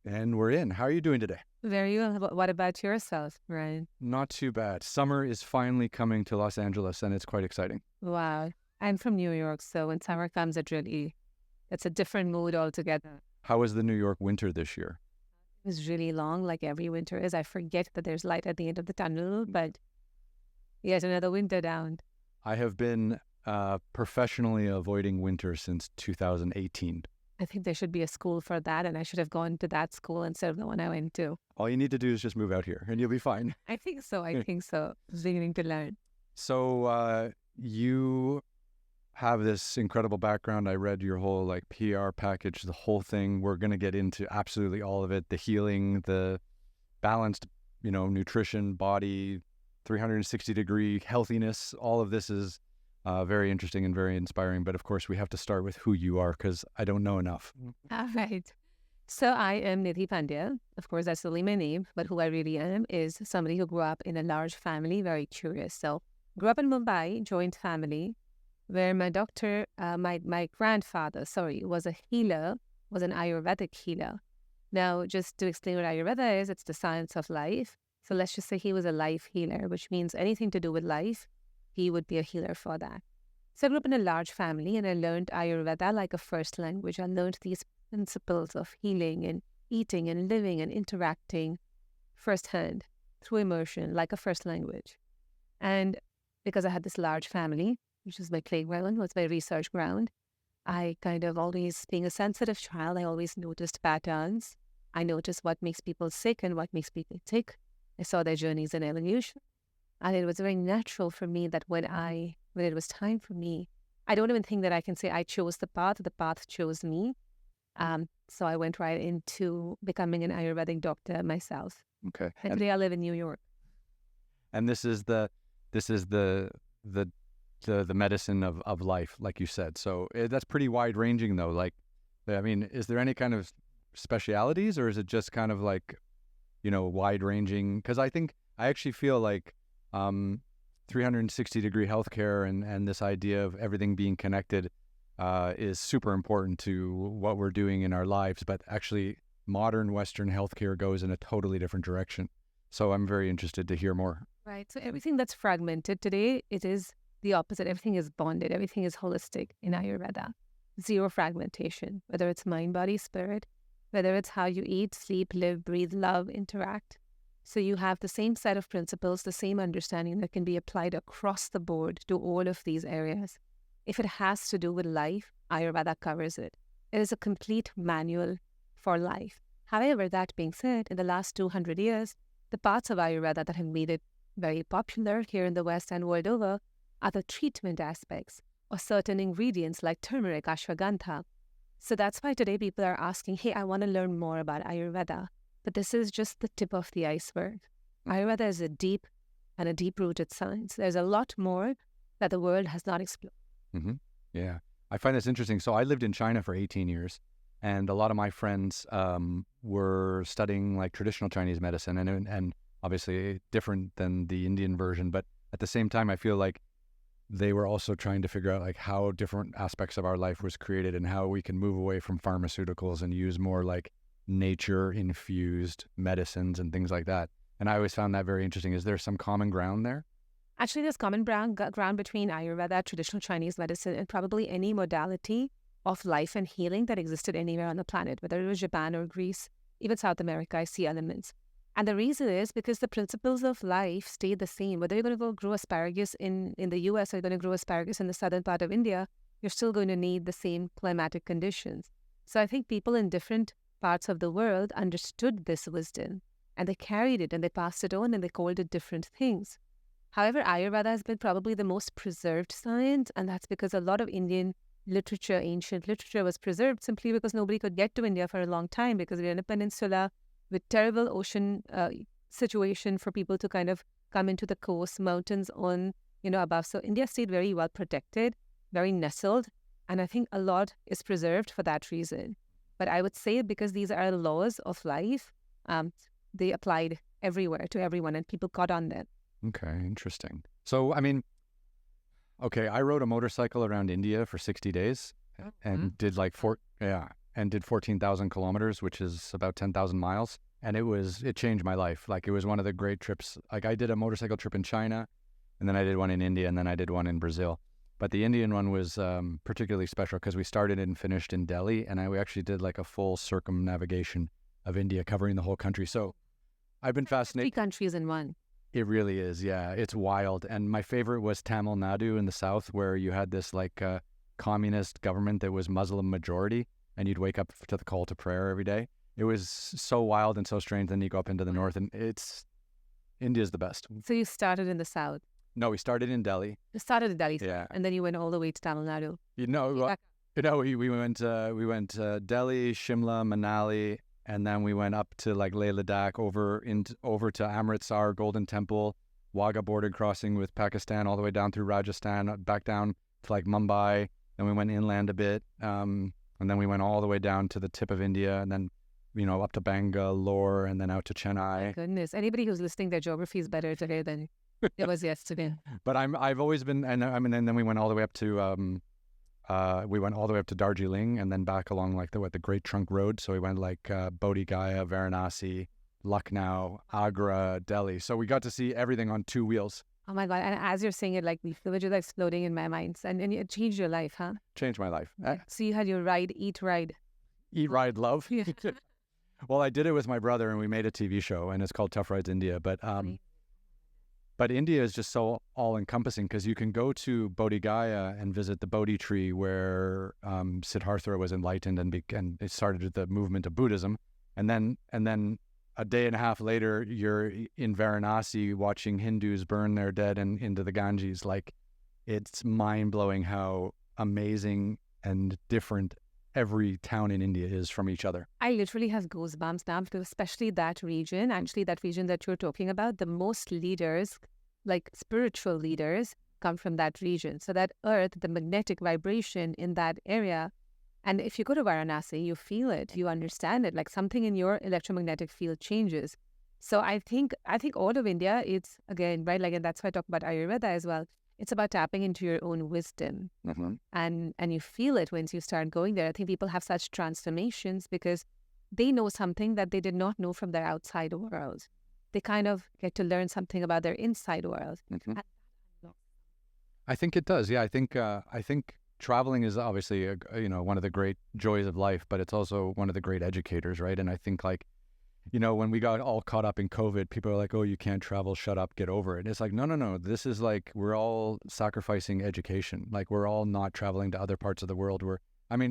And we're in. How are you doing today? Very well. What about yourself, Ryan? Not too bad. Summer is finally coming to Los Angeles, and it's quite exciting. Wow. I'm from New York, so when summer comes, it's a different mood altogether. How was the New York winter this year? It was really long, like every winter is. I forget that there's light at the end of the tunnel, but yet another winter down. I have been professionally avoiding winter since 2018. I think there should be a school for that, and I should have gone to that school instead of the one I went to. All you need to do is just move out here, and you'll be fine. I think so. I was beginning to learn. So you have this incredible background. I read your whole PR package, the whole thing. We're going to get into absolutely all of it, the healing, the balanced, nutrition, body, 360-degree healthiness. All of this is very interesting and very inspiring. But of course, we have to start with who you are because I don't know enough. All right. So I am Nidhi Pandya. Of course, that's only my name. But who I really am is somebody who grew up in a large family, very curious. So grew up in Mumbai, joint family, where my grandfather, was a healer, was an Ayurvedic healer. Now, just to explain what Ayurveda is, it's the science of life. So let's just say he was a life healer, which means anything to do with life, he would be a healer for that. So I grew up in a large family and I learned Ayurveda like a first language. I learned these principles of healing and eating and living and interacting firsthand through immersion like a first language. And because I had this large family, which was my playground, was my research ground, I kind of always, being a sensitive child, I always noticed patterns. I noticed what makes people sick and what makes people tick. I saw their journeys in evolution. And it was very natural for me that when it was time for me, I don't even think that I can say I chose the path chose me. So I went right into becoming an Ayurvedic doctor myself. Okay. And today I live in New York. And this is the medicine of life, like you said. So that's pretty wide ranging though. Is there any kind of specialities or is it just kind of wide ranging? Because I actually feel like 360-degree healthcare and this idea of everything being connected is super important to what we're doing in our lives. But actually, modern Western healthcare goes in a totally different direction. So I'm very interested to hear more. Right. So everything that's fragmented today, it is the opposite. Everything is bonded. Everything is holistic in Ayurveda. Zero fragmentation, whether it's mind, body, spirit, whether it's how you eat, sleep, live, breathe, love, interact. So you have the same set of principles, the same understanding that can be applied across the board to all of these areas. If it has to do with life, Ayurveda covers it. It is a complete manual for life. However, that being said, in the last 200 years, the parts of Ayurveda that have made it very popular here in the West and world over are the treatment aspects or certain ingredients like turmeric, ashwagandha. So that's why today people are asking, hey, I want to learn more about Ayurveda. But this is just the tip of the iceberg. Ayurveda is a deep-rooted science. There's a lot more that the world has not explored. Mm-hmm. Yeah. I find this interesting. So I lived in China for 18 years, and a lot of my friends were studying traditional Chinese medicine, and obviously different than the Indian version. But at the same time, I feel like they were also trying to figure out how different aspects of our life was created and how we can move away from pharmaceuticals and use more nature-infused medicines and things like that. And I always found that very interesting. Is there some common ground there? Actually, there's common ground between Ayurveda, traditional Chinese medicine, and probably any modality of life and healing that existed anywhere on the planet, whether it was Japan or Greece, even South America, I see elements. And the reason is because the principles of life stay the same. Whether you're going to go grow asparagus in the US or you're going to grow asparagus in the southern part of India, you're still going to need the same climatic conditions. So I think people in different parts of the world understood this wisdom and they carried it and they passed it on and they called it different things. However, Ayurveda has been probably the most preserved science, and that's because a lot of Indian literature, ancient literature, was preserved simply because nobody could get to India for a long time because we're in a peninsula with terrible ocean situation for people to kind of come into the coast, mountains on, above. So India stayed very well protected, very nestled, and I think a lot is preserved for that reason. But I would say because these are laws of life, they applied everywhere to everyone and people caught on them. Okay, interesting. So, I rode a motorcycle around India for 60 days and did and did 14,000 kilometers, which is about 10,000 miles. And it changed my life. Like, it was one of the great trips. Like, I did a motorcycle trip in China, and then I did one in India, and then I did one in Brazil. But the Indian one was particularly special because we started and finished in Delhi, and we actually did like a full circumnavigation of India, covering the whole country. So I've been fascinated. 3 countries in one. It really is, yeah. It's wild. And my favorite was Tamil Nadu in the south, where you had this like communist government that was Muslim majority, and you'd wake up to the call to prayer every day. It was so wild and so strange. Then you go up into the north, and India's the best. So you started in the south. No, we started in Delhi. You started in Delhi, Yeah. and then you went all the way to Tamil Nadu. We went Delhi, Shimla, Manali, and then we went up to like Leh Ladakh, over to Amritsar, Golden Temple, Wagah border crossing with Pakistan, all the way down through Rajasthan, back down to like Mumbai. Then we went inland a bit, and then we went all the way down to the tip of India, and then up to Bangalore, and then out to Chennai. Goodness, anybody who's listening, their geography is better today than it was yesterday. But I've always been, and then we went all the way up to Darjeeling, and then back along like the Great Trunk Road. So we went like Bodh Gaya, Varanasi, Lucknow, Agra, Delhi. So we got to see everything on 2 wheels. Oh my God. And as you're saying it, like the visual is exploding in my mind. And it changed your life, huh? Changed my life. So you had your eat, ride. Eat, ride, love. Yeah. Well, I did it with my brother, and we made a TV show, and it's called Tough Rides India. But India is just so all-encompassing, because you can go to Bodh Gaya and visit the Bodhi tree where Siddhartha was enlightened and it started the movement of Buddhism. And then a day and a half later, you're in Varanasi watching Hindus burn their dead into the Ganges. Like, it's mind-blowing how amazing and different every town in India is from each other. I literally have goosebumps now, because especially that region that you're talking about, the most leaders, like spiritual leaders, come from that region. So that earth, the magnetic vibration in that area, and if you go to Varanasi, you feel it, you understand it, like something in your electromagnetic field changes. So I think all of India, it's again, right, like, and that's why I talk about Ayurveda as well. It's about tapping into your own wisdom. Mm-hmm. And you feel it once you start going there. I think people have such transformations because they know something that they did not know from their outside world. They kind of get to learn something about their inside world. Mm-hmm. I think it does. Yeah, I think traveling is obviously one of the great joys of life, but it's also one of the great educators, right? And I think like, when we got all caught up in COVID, people are like, oh, you can't travel, shut up, get over it. It's like, no. This is like, we're all sacrificing education. Like, we're all not traveling to other parts of the world.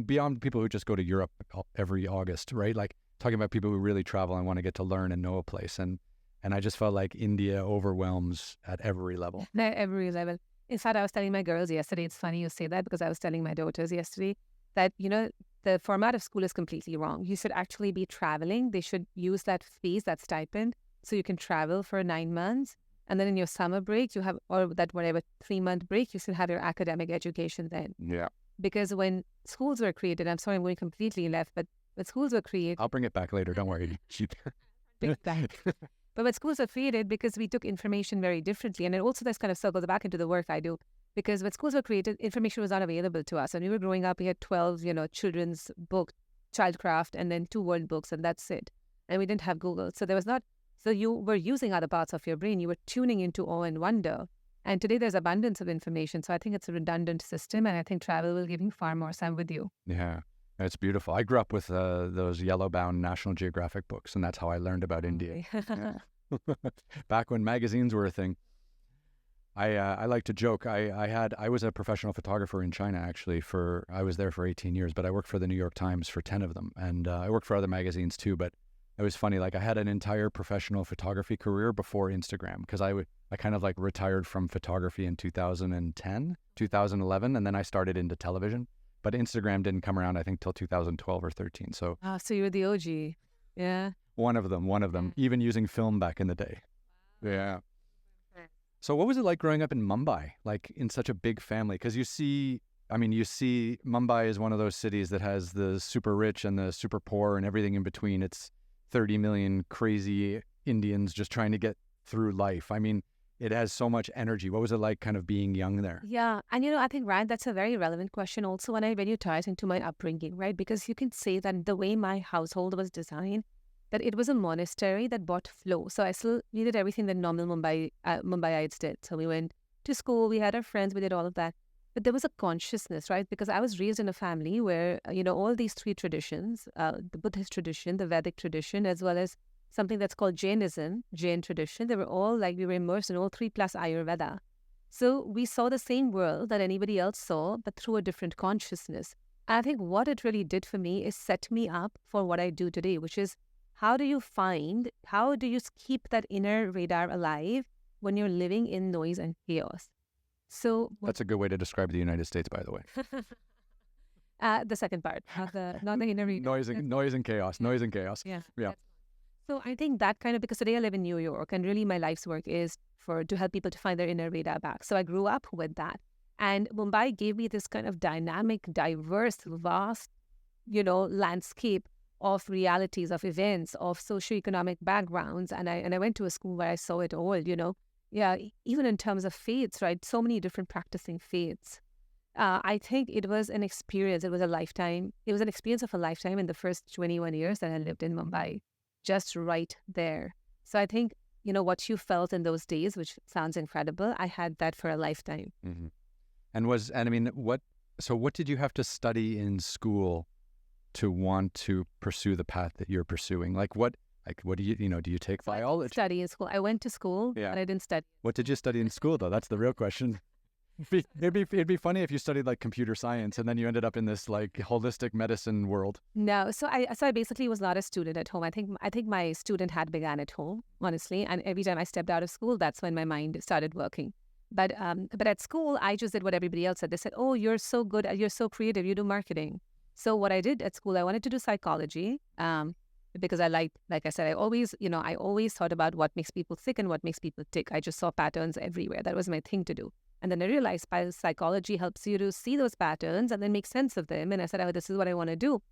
Beyond people who just go to Europe every August, right? Like, talking about people who really travel and want to get to learn and know a place. And I just felt like India overwhelms at every level. At every level. In fact, I was telling my girls yesterday, it's funny you say that, because I was telling my daughters yesterday that, the format of school is completely wrong. You should actually be traveling. They should use that fees, that stipend, so you can travel for 9 months. And then in your summer break, you have, or that whatever 3-month break, you should have your academic education then. Yeah. Because when schools were created, I'm sorry, I'm going completely left, but when schools were created... I'll bring it back later, don't worry. Bring it back. But when schools were created, because we took information very differently, and it also this kind of circles back into the work I do, because when schools were created, information was not available to us. When we were growing up, we had 12, children's book, childcraft, and then 2 world books, and that's it. And we didn't have Google. So so you were using other parts of your brain. You were tuning into awe and wonder. And today there's abundance of information. So I think it's a redundant system, and I think travel will give you far more. So I'm with you. Yeah, it's beautiful. I grew up with those yellow-bound National Geographic books, and that's how I learned about India. Yeah. Back when magazines were a thing. I like to joke. I was a professional photographer in China, actually. I was there for 18 years, but I worked for the New York Times for 10 of them. And I worked for other magazines too, but it was funny. Like, I had an entire professional photography career before Instagram, because I kind of like retired from photography in 2010, 2011, and then I started into television. But Instagram didn't come around, I think, till 2012 or 13. So so you were the OG. Yeah. One of them, even using film back in the day. Yeah. So what was it like growing up in Mumbai, like in such a big family? Because you see Mumbai is one of those cities that has the super rich and the super poor and everything in between. It's 30 million crazy Indians just trying to get through life. I mean, it has so much energy. What was it like kind of being young there? Yeah. And, I think, Ryan, that's a very relevant question also when you tie it into my upbringing, right? Because you can say that the way my household was designed, that it was a monastery that brought flow. So I still needed everything that normal Mumbaiites did. So we went to school, we had our friends, we did all of that. But there was a consciousness, right? Because I was raised in a family where, all these three traditions, the Buddhist tradition, the Vedic tradition, as well as something that's called Jainism, Jain tradition, they were all like, we were immersed in all three plus Ayurveda. So we saw the same world that anybody else saw, but through a different consciousness. And I think what it really did for me is set me up for what I do today, which is how do you keep that inner radar alive when you're living in noise and chaos? So that's a good way to describe the United States, by the way. The second part, not the inner radar. Noise and chaos. Noise and chaos. Yeah. So I think that kind of, because today I live in New York, and really my life's work is to help people to find their inner radar back. So I grew up with that, and Mumbai gave me this kind of dynamic, diverse, vast, landscape of realities, of events, of socioeconomic backgrounds, and I went to a school where I saw it all. Yeah, even in terms of faiths, right? So many different practicing faiths. I think it was an experience. It was a lifetime. It was an experience of a lifetime in the first 21 years that I lived in Mumbai, just right there. So I think, what you felt in those days, which sounds incredible, I had that for a lifetime. Mm-hmm. What did you have to study in school to want to pursue the path that you're pursuing? What do you take biology? Study in school. I went to school, but I didn't study. What did you study in school, though? That's the real question. It'd be funny if you studied like computer science and then you ended up in this like holistic medicine world. No, so I basically was not a student at home. I think my student hat began at home, honestly, and every time I stepped out of school, that's when my mind started working. But at school, I just did what everybody else said. They said, "Oh, you're so good, you're so creative, you do marketing." So what I did at school, I wanted to do psychology. Because like I said, I always thought about what makes people sick and what makes people tick. I just saw patterns everywhere. That was my thing to do. And then I realized psychology helps you to see those patterns and then make sense of them. And I said, oh, this is what I want to do.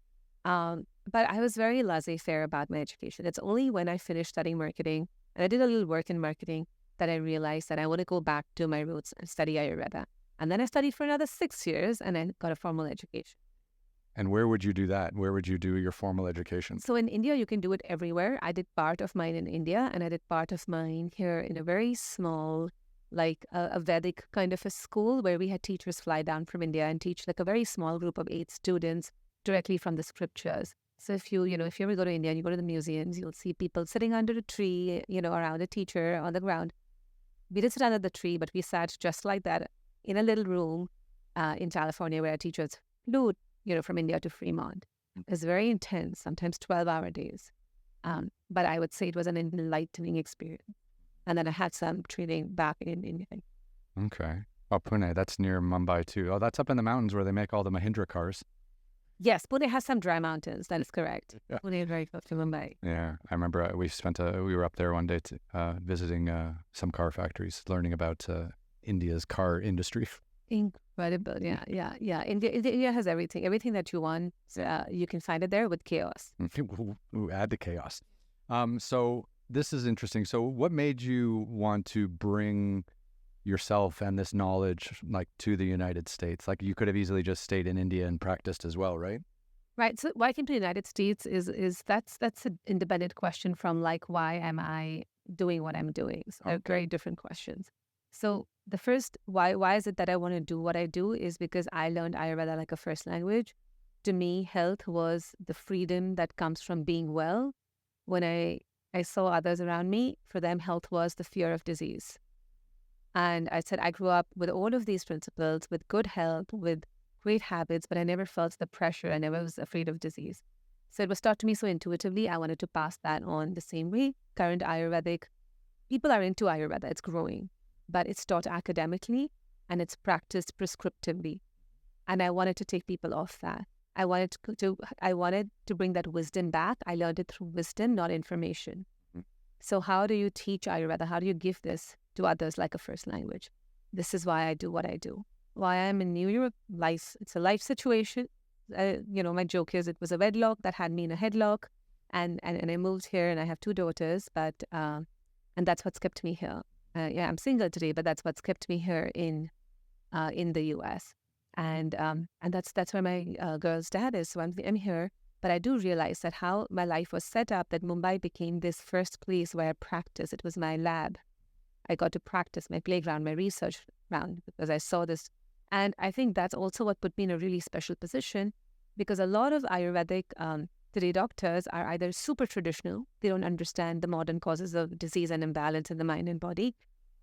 But I was very laissez-faire about my education. It's only when I finished studying marketing, and I did a little work in marketing, that I realized that I want to go back to my roots and study Ayurveda. And then I studied for another 6 years and I got a formal education. And where would you do that? Where would you do your formal education? So in India, you can do it everywhere. I did part of mine in India, and I did part of mine here in a very small, like a Vedic kind of a school where we had teachers fly down from India and teach like a very small group of 8 students directly from the scriptures. So if you ever go to India and you go to the museums, you'll see people sitting under a tree, around a teacher on the ground. We didn't sit under the tree, but we sat just like that in a little room in California where our teachers flew from India to Fremont. It was very intense, sometimes 12-hour days. But I would say it was an enlightening experience. And then I had some training back in India. Okay. Oh, Pune, that's near Mumbai too. Oh, that's up in the mountains where they make all the Mahindra cars. Yes, Pune has some dry mountains. That is correct. Yeah. Pune is very close to Mumbai. Yeah, I remember we were up there one day visiting some car factories, learning about India's car industry. Incredible. Yeah. India has everything that you want. You can find it there with chaos. Ooh, add the chaos. So this is interesting. So what made you want to bring yourself and this knowledge like to the United States? Like you could have easily just stayed in India and practiced as well, right? Right. So why I came to the United States is that's an independent question from like, why am I doing what I'm doing? So they're very different questions. So the first, why is it that I want to do what I do is because I learned Ayurveda like a first language. To me, health was the freedom that comes from being well. When I saw others around me, for them, health was the fear of disease. And I said, I grew up with all of these principles, with good health, with great habits, but I never felt the pressure. I never was afraid of disease. So it was taught to me so intuitively. I wanted to pass that on the same way. Current Ayurvedic, people are into Ayurveda. It's growing. But it's taught academically and it's practiced prescriptively. And I wanted to take people off that. I wanted to bring that wisdom back. I learned it through wisdom, not information. Mm-hmm. So how do you teach Ayurveda? How do you give this to others like a first language? This is why I do what I do. Why I'm in New York, it's a life situation. My joke is it was a wedlock that had me in a headlock. And I moved here and I have 2 daughters, and that's what's kept me here. Yeah, I'm single today, but that's what's kept me here in the U.S. And that's where my girl's dad is. So I'm here, but I do realize that how my life was set up, that Mumbai became this first place where I practiced. It was my lab. I got to practice my playground, my research ground, because I saw this. And I think that's also what put me in a really special position, because a lot of Ayurvedic today doctors are either super traditional, they don't understand the modern causes of disease and imbalance in the mind and body,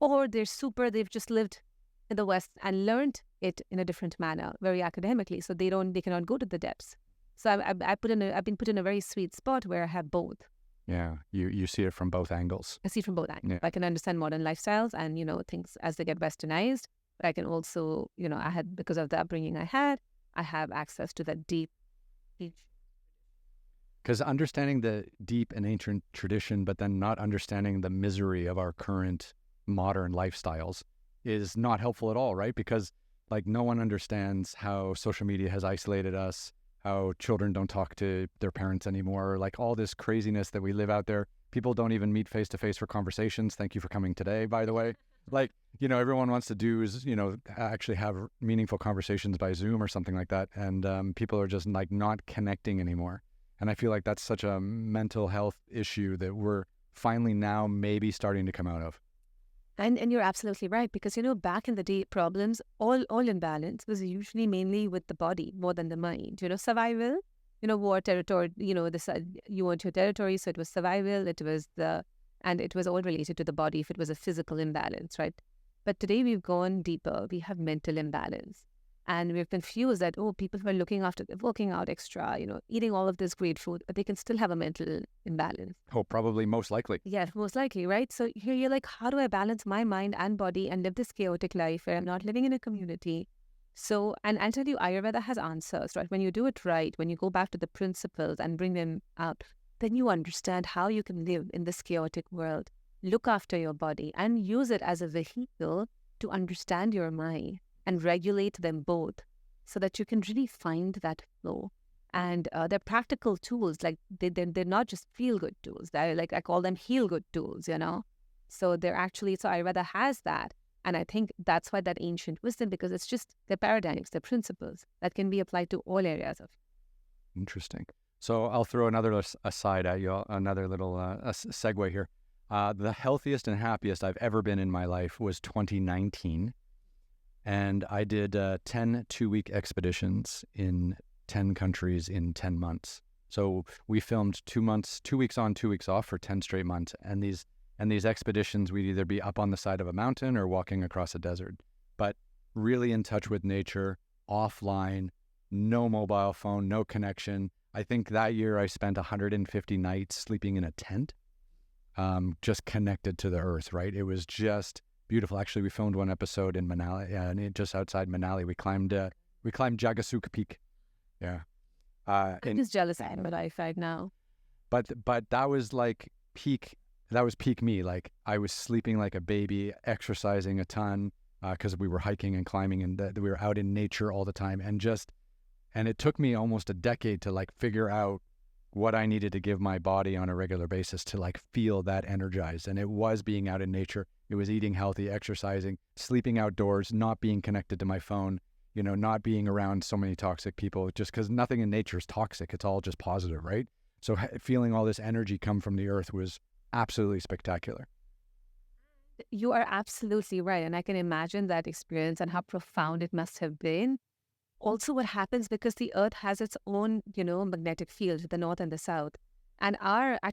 or they've just lived in the West and learned it in a different manner, very academically, so they cannot go to the depths. So I've been put in a very sweet spot where I have both. Yeah, you see it from both angles. I see from both angles. Yeah. I can understand modern lifestyles and, things as they get westernized. But I can also, because of the upbringing I have access to that deep. Because understanding the deep and ancient tradition, but then not understanding the misery of our current modern lifestyles is not helpful at all, right? Because like no one understands how social media has isolated us, how children don't talk to their parents anymore, like all this craziness that we live out there. People don't even meet face to face for conversations. Thank you for coming today, by the way. Like, everyone wants to do is, actually have meaningful conversations by Zoom or something like that. And people are just like not connecting anymore. And I feel like that's such a mental health issue that we're finally now maybe starting to come out of. And you're absolutely right, because, back in the day, problems, all imbalance was usually mainly with the body more than the mind. Survival, war, territory, you want your territory, so it was survival, and it was all related to the body if it was a physical imbalance, right? But today we've gone deeper. We have mental imbalance. And we're confused that, people who are working out extra, eating all of this great food, but they can still have a mental imbalance. Oh, probably most likely. Yeah, most likely, right? So here you're like, how do I balance my mind and body and live this chaotic life where I'm not living in a community? So, and I'll tell you, Ayurveda has answers, right? When you do it right, when you go back to the principles and bring them out, then you understand how you can live in this chaotic world, look after your body and use it as a vehicle to understand your mind and regulate them both so that you can really find that flow. And they're practical tools, like they're not just feel-good tools. They're like, I call them heal-good tools, So they're actually, so Ayurveda has that. And I think that's why that ancient wisdom, because it's just the paradigms, the principles that can be applied to all areas of. Interesting. So I'll throw another aside at you, another little segue here. The healthiest and happiest I've ever been in my life was 2019. And I did 10 two-week expeditions in 10 countries in 10 months. So we filmed 2 months, 2 weeks on, 2 weeks off for 10 straight months. And these expeditions, we'd either be up on the side of a mountain or walking across a desert, but really in touch with nature, offline, no mobile phone, no connection. I think that year I spent 150 nights sleeping in a tent, just connected to the earth, right? It was just beautiful. Actually, we filmed one episode in Manali, and just outside Manali, we climbed Jagasuk Peak. Yeah. I'm just jealous of my life right now. But that was like peak. That was peak me. Like I was sleeping like a baby, exercising a ton because we were hiking and climbing, and we were out in nature all the time. And it took me almost a decade to like figure out what I needed to give my body on a regular basis to like feel that energized. And it was being out in nature. It was eating healthy, exercising, sleeping outdoors, not being connected to my phone, not being around so many toxic people, just because nothing in nature is toxic. It's all just positive, right? So feeling all this energy come from the earth was absolutely spectacular. You are absolutely right. And I can imagine that experience and how profound it must have been. Also, what happens, because the earth has its own, magnetic field, the north and the south. And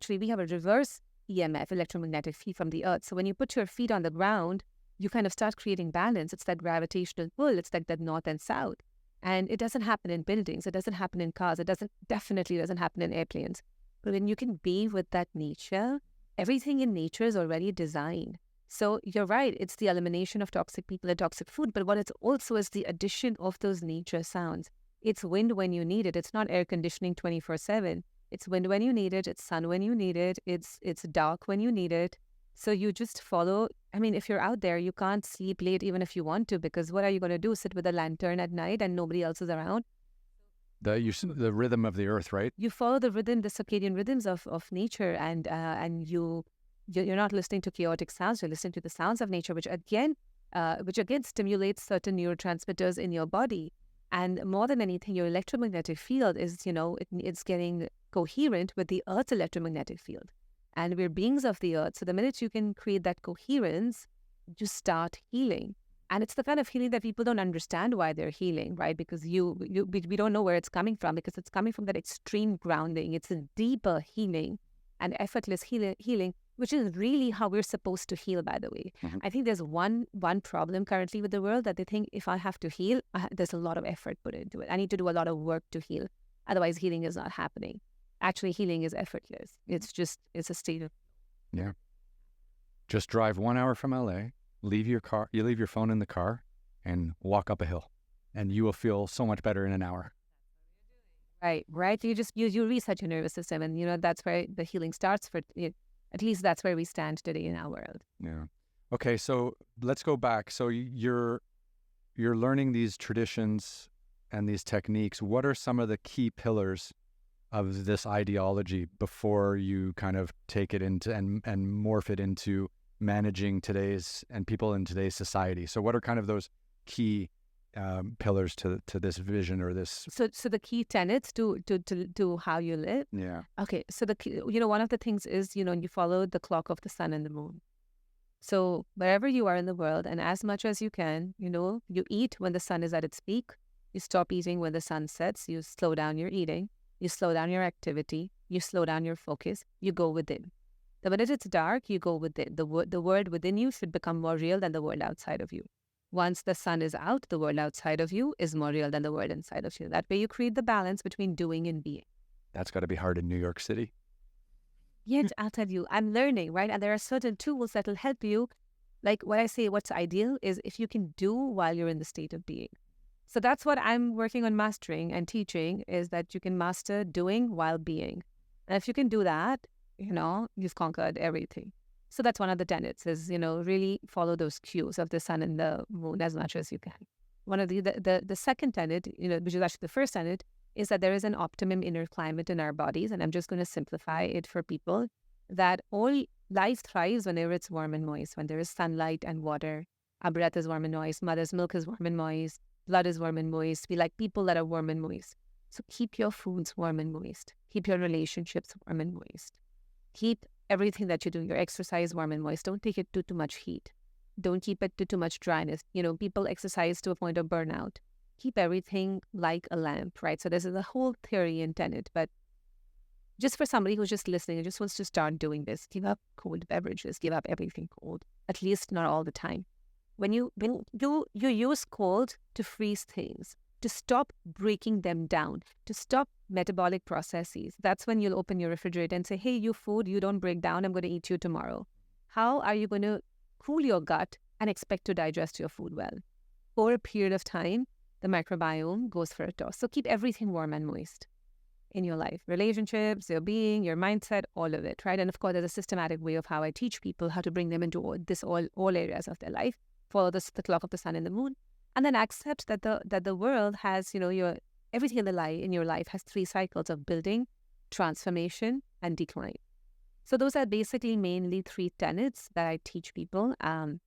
we have a reverse EMF, electromagnetic field from the earth. So when you put your feet on the ground, you kind of start creating balance. It's that gravitational pull. It's like that north and south. And it doesn't happen in buildings. It doesn't happen in cars. Definitely doesn't happen in airplanes. But when you can be with that nature, everything in nature is already designed. So you're right, it's the elimination of toxic people and toxic food, but what it's also is the addition of those nature sounds. It's wind when you need it. It's not air conditioning 24/7. It's wind when you need it. It's sun when you need it. It's dark when you need it. So you just follow. I mean, if you're out there, you can't sleep late even if you want to, because what are you going to do? Sit with a lantern at night and nobody else is around? The rhythm of the earth, right? You follow the rhythm, the circadian rhythms of nature, and You're not listening to chaotic sounds. You're listening to the sounds of nature, which again stimulates certain neurotransmitters in your body. And more than anything, your electromagnetic field is, it's getting coherent with the Earth's electromagnetic field. And we're beings of the Earth. So the minute you can create that coherence, you start healing. And it's the kind of healing that people don't understand why they're healing, right? Because we don't know where it's coming from, because it's coming from that extreme grounding. It's a deeper healing and effortless healing, which is really how we're supposed to heal, by the way. Mhm. I think there's one problem currently with the world, that they think if I have to heal, there's a lot of effort put into it. I need to do a lot of work to heal. Otherwise, healing is not happening. Actually, healing is effortless. It's a state of... Yeah. Just drive 1 hour from LA, leave your phone in the car, and walk up a hill, and you will feel so much better in an hour. Right. You reset your nervous system, and that's where the healing starts for you. At least that's where we stand today in our world. Yeah. Okay, so let's go back. So you're learning these traditions and these techniques. What are some of the key pillars of this ideology before you kind of take it into and morph it into managing today's and people in today's society? So what are kind of those key pillars to this vision, or this? So the key tenets to how you live. Yeah. Okay. So the key, one of the things is you follow the clock of the sun and the moon. So wherever you are in the world, and as much as you can, you eat when the sun is at its peak. You stop eating when the sun sets. You slow down your eating. You slow down your activity. You slow down your focus. You go within. The minute it's dark, you go within. The world within you should become more real than the world outside of you. Once the sun is out, the world outside of you is more real than the world inside of you. That way you create the balance between doing and being. That's got to be hard in New York City. Yet, I'll tell you, I'm learning, right? And there are certain tools that will help you. Like what I say, what's ideal is if you can do while you're in the state of being. So that's what I'm working on mastering and teaching, is that you can master doing while being. And if you can do that, you've conquered everything. So that's one of the tenets is, really follow those cues of the sun and the moon as much as you can. One of the second tenet, which is actually the first tenet, is that there is an optimum inner climate in our bodies. And I'm just going to simplify it for people, that all life thrives whenever it's warm and moist, when there is sunlight and water. Our breath is warm and moist. Mother's milk is warm and moist. Blood is warm and moist. We like people that are warm and moist. So keep your foods warm and moist. Keep your relationships warm and moist. Keep everything that you do, your exercise warm and moist. Don't take it to too much heat. Don't keep it to too much dryness. People exercise to a point of burnout. Keep everything like a lamp, right? So this is a whole theory and tenet, but just for somebody who's just listening and just wants to start doing this, give up cold beverages, give up everything cold, at least not all the time. When you use cold to freeze things, to stop breaking them down, to stop metabolic processes, that's when you'll open your refrigerator and say, hey, you food, you don't break down, I'm going to eat you tomorrow. How are you going to cool your gut and expect to digest your food well? For a period of time, the microbiome goes for a toss. So keep everything warm and moist in your life. Relationships, your being, your mindset, all of it, right? And of course, there's a systematic way of how I teach people how to bring them into all areas of their life. Follow the clock of the sun and the moon, and then accept that the world has, everything in your life has 3 cycles of building, transformation, and decline. So those are basically mainly 3 tenets that I teach people. And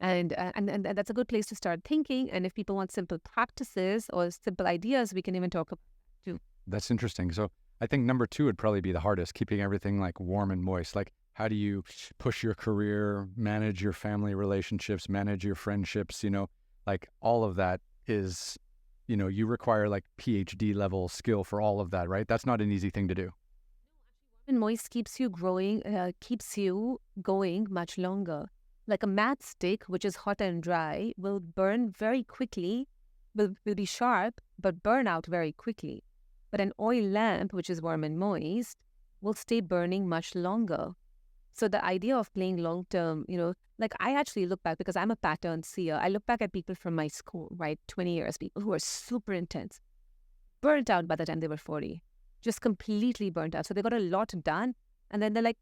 that's a good place to start thinking. And if people want simple practices or simple ideas, we can even talk about too. That's interesting. So I think number 2 would probably be the hardest, keeping everything like warm and moist. Like, how do you push your career, manage your family relationships, manage your friendships? Like all of that is, you require like PhD level skill for all of that, right? That's not an easy thing to do. And moist keeps you growing, keeps you going much longer. Like a matchstick, which is hot and dry, will burn very quickly, will be sharp, but burn out very quickly. But an oil lamp, which is warm and moist, will stay burning much longer. So the idea of playing long-term, like I actually look back, because I'm a pattern seer. I look back at people from my school, right? 20 years, people who are super intense, burnt out by the time they were 40, just completely burnt out. So they got a lot done, and then they're like,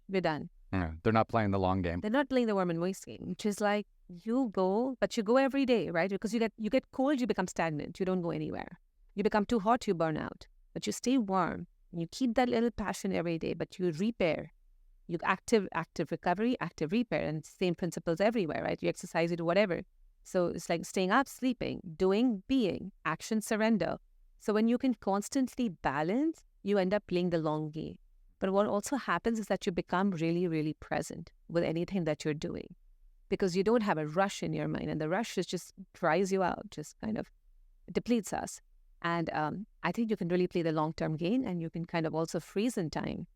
we're done. Yeah, they're not playing the long game. They're not playing the warm and moist game, which is like, you go, but you go every day, right? Because you get cold, you become stagnant. You don't go anywhere. You become too hot, you burn out. But you stay warm. You keep that little passion every day, but you repair. You active recovery, active repair, and same principles everywhere, right? You exercise, you do whatever. So it's like staying up, sleeping, doing, being, action, surrender. So when you can constantly balance, you end up playing the long game. But what also happens is that you become really, really present with anything that you're doing, because you don't have a rush in your mind, and the rush is just dries you out, just kind of depletes us. And I think you can really play the long-term game, and you can kind of also freeze in time.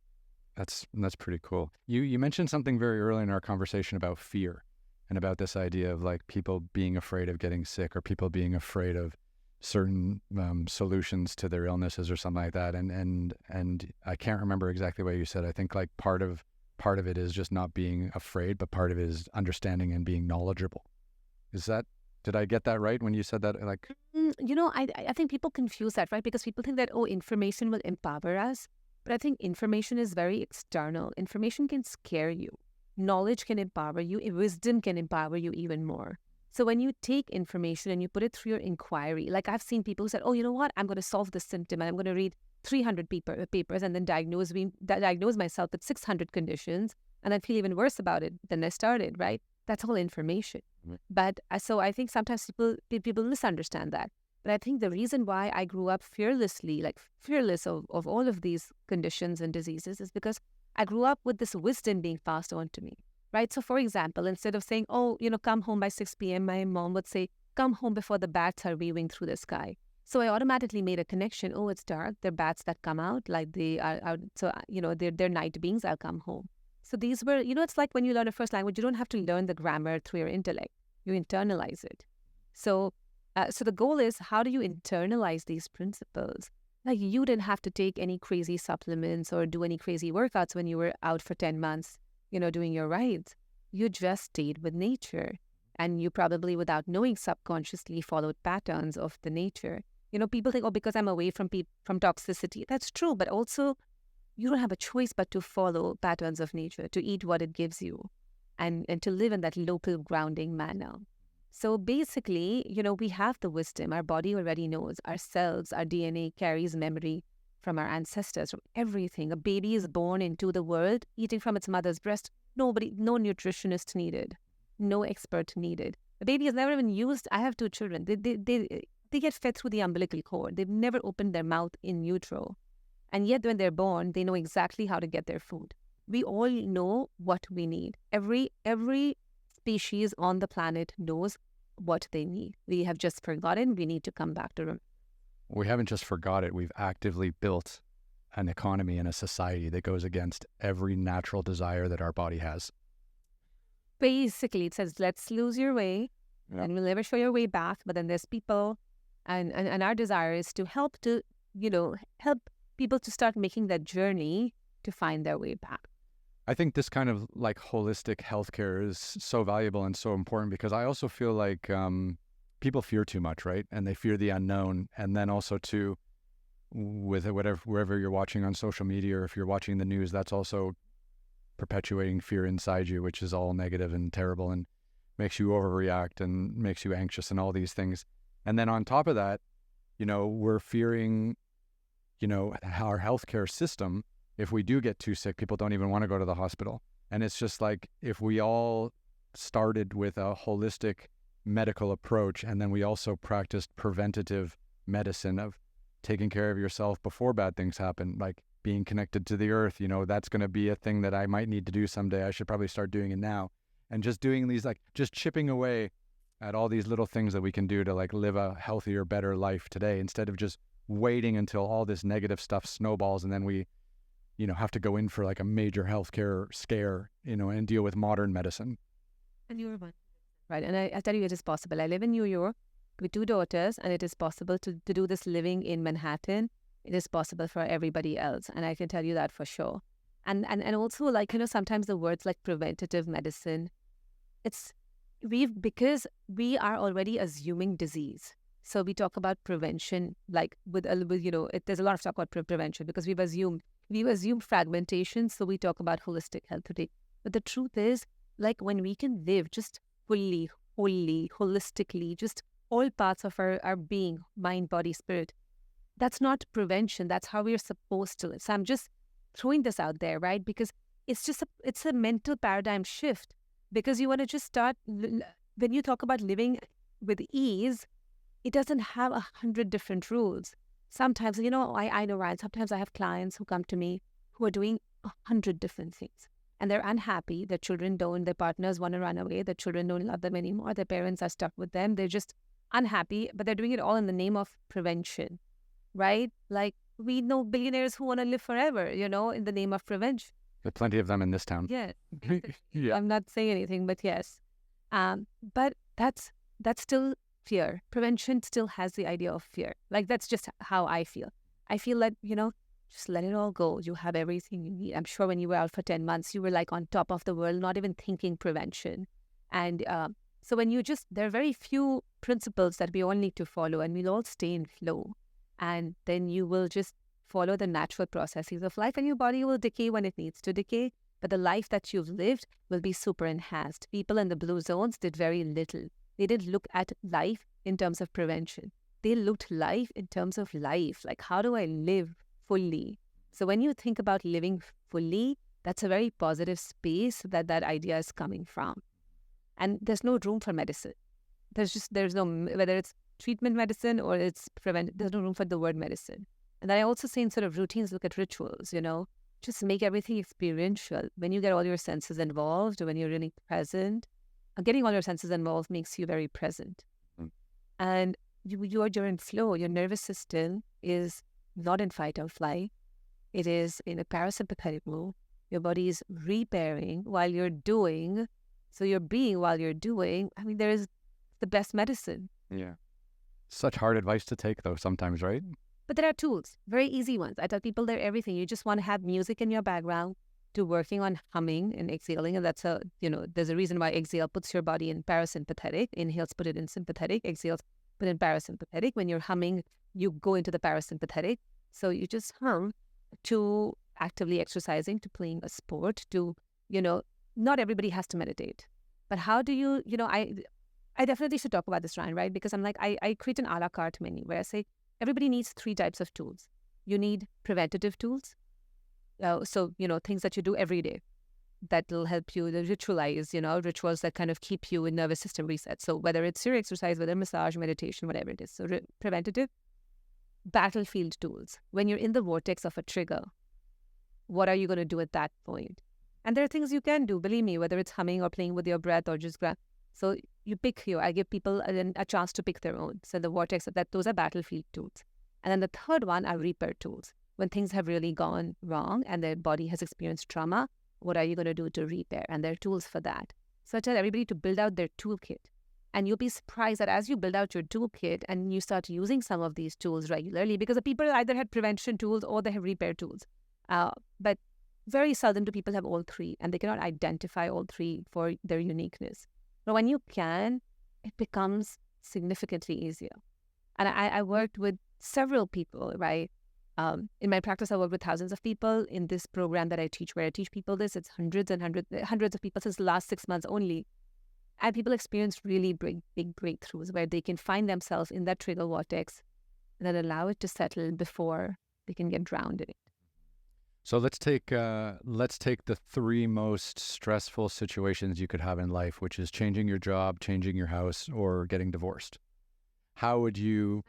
That's pretty cool. You mentioned something very early in our conversation about fear, and about this idea of like people being afraid of getting sick, or people being afraid of certain solutions to their illnesses or something like that. And I can't remember exactly what you said. I think like part of it is just not being afraid, but part of it is understanding and being knowledgeable. Did I get that right when you said that? Like, I think people confuse that, right? Because people think that, information will empower us. But I think information is very external. Information can scare you. Knowledge can empower you. Wisdom can empower you even more. So when you take information and you put it through your inquiry, like I've seen people who said, you know what, I'm going to solve this symptom and I'm going to read 300 papers and then diagnose myself with 600 conditions and then feel even worse about it than I started, right? That's all information. Mm-hmm. But so I think sometimes people misunderstand that. But I think the reason why I grew up fearless of all of these conditions and diseases is because I grew up with this wisdom being passed on to me. Right. So, for example, instead of saying, come home by 6 p.m., my mom would say, come home before the bats are weaving through the sky. So I automatically made a connection. Oh, it's dark. There are bats that come out like they are out. So, they're night beings. I'll come home. So these were, it's like when you learn a first language, you don't have to learn the grammar through your intellect. You internalize it. So the goal is, how do you internalize these principles? Like you didn't have to take any crazy supplements or do any crazy workouts when you were out for 10 months. Doing your rides. You just stayed with nature. And you probably, without knowing, subconsciously followed patterns of the nature. People think, because I'm away from toxicity. That's true, but also you don't have a choice but to follow patterns of nature, to eat what it gives you, and to live in that local grounding manner. So basically, we have the wisdom. Our body already knows. Our cells, our DNA carries memory from our ancestors, from everything. A baby is born into the world eating from its mother's breast. No nutritionist needed, no expert needed. The baby has never even used. I have 2 children. They get fed through the umbilical cord. They've never opened their mouth in utero, and yet when they're born, they know exactly how to get their food. We all know what we need. Every species on the planet knows what they need. We have just forgotten. We need to come back to them. We haven't just forgot it. We've actively built an economy and a society that goes against every natural desire that our body has. Basically, it says, let's lose your way, and we'll never show your way back. But then there's people, and our desire is to help people to start making that journey to find their way back. I think this kind of like holistic healthcare is so valuable and so important, because I also feel like people fear too much, right? And they fear the unknown. And then also too, with wherever you're watching on social media, or if you're watching the news, that's also perpetuating fear inside you, which is all negative and terrible and makes you overreact and makes you anxious and all these things. And then on top of that, we're fearing, our healthcare system. If we do get too sick, people don't even want to go to the hospital. And it's just like, if we all started with a holistic medical approach, and then we also practiced preventative medicine of taking care of yourself before bad things happen, like being connected to the earth, that's going to be a thing that I might need to do someday. I should probably start doing it now. And just doing these, like just chipping away at all these little things that we can do to like live a healthier, better life today, instead of just waiting until all this negative stuff snowballs and then we have to go in for like a major healthcare scare, and deal with modern medicine. And you're right. And I tell you, it is possible. I live in New York with 2 daughters, and it is possible to do this living in Manhattan. It is possible for everybody else. And I can tell you that for sure. And also, like, sometimes the words like preventative medicine, because we are already assuming disease. So we talk about prevention, like there's a lot of talk about prevention because we've assumed fragmentation. So we talk about holistic health today. But the truth is, like, when we can live just fully, wholly, holistically, just all parts of our being, mind, body, spirit, that's not prevention. That's how we're supposed to live. So I'm just throwing this out there, right? Because it's a mental paradigm shift, because you want to just start, when you talk about living with ease, it doesn't have 100 different rules. Sometimes, I know, Ryan, sometimes I have clients who come to me who are doing 100 different things. And they're unhappy. Their children don't, their partners want to run away. Their children don't love them anymore. Their parents are stuck with them. They're just unhappy, but they're doing it all in the name of prevention, right? Like, we know billionaires who want to live forever, in the name of prevention. There are plenty of them in this town. Yeah. Yeah. I'm not saying anything, but yes. But that's still fear. Prevention still has the idea of fear. Like, that's just how I feel. I feel that, just let it all go. You have everything you need. I'm sure when you were out for 10 months, you were like on top of the world, not even thinking prevention. And so there are very few principles that we all need to follow, and we'll all stay in flow. And then you will just follow the natural processes of life, and your body will decay when it needs to decay. But the life that you've lived will be super enhanced. People in the blue zones did very little. They didn't look at life in terms of prevention. They looked life in terms of life. Like, how do I live fully? So when you think about living fully, that's a very positive space that idea is coming from. And there's no room for medicine. There's no, whether it's treatment medicine or it's there's no room for the word medicine. And then I also say in sort of routines, look at rituals, just make everything experiential. When you get all your senses involved, when you're really present, getting all your senses involved makes you very present. And you're in flow. Your nervous system is not in fight or flight. It is in a parasympathetic mode. Your body is repairing while you're doing. So you're being while you're doing. I mean, there is the best medicine. Yeah. Such hard advice to take, though, sometimes, right? But there are tools, very easy ones. I tell people they're everything. You just want to have music in your background, to working on humming and exhaling. And that's there's a reason why exhale puts your body in parasympathetic. Inhales put it in sympathetic. Exhales put in parasympathetic. When you're humming, you go into the parasympathetic. So you just hum, to actively exercising, to playing a sport, to, not everybody has to meditate. But how do you, I definitely should talk about this, Ryan, right? Because I'm like, I create an a la carte menu where I say, everybody needs 3 types of tools. You need preventative tools. So, things that you do every day that will help you ritualize, rituals that kind of keep you in nervous system reset. So whether it's your exercise, whether massage, meditation, whatever it is. So preventative. Battlefield tools. When you're in the vortex of a trigger, what are you going to do at that point? And there are things you can do, believe me, whether it's humming or playing with your breath or just grab. So you pick I give people a chance to pick their own. So the vortex, those are battlefield tools. And then the third one are repair tools. When things have really gone wrong and their body has experienced trauma, what are you going to do to repair? And there are tools for that. So I tell everybody to build out their toolkit. And you'll be surprised that as you build out your toolkit and you start using some of these tools regularly, because the people either had prevention tools or they have repair tools. But very seldom do people have all 3, and they cannot identify all 3 for their uniqueness. But when you can, it becomes significantly easier. And I worked with several people, right? In my practice, I work with thousands of people. In this program that I teach, where I teach people this, it's hundreds of people since the last 6 months only. And people experience really big breakthroughs where they can find themselves in that trigger vortex and then allow it to settle before they can get drowned in it. So let's take the 3 most stressful situations you could have in life, which is changing your job, changing your house, or getting divorced. How would you?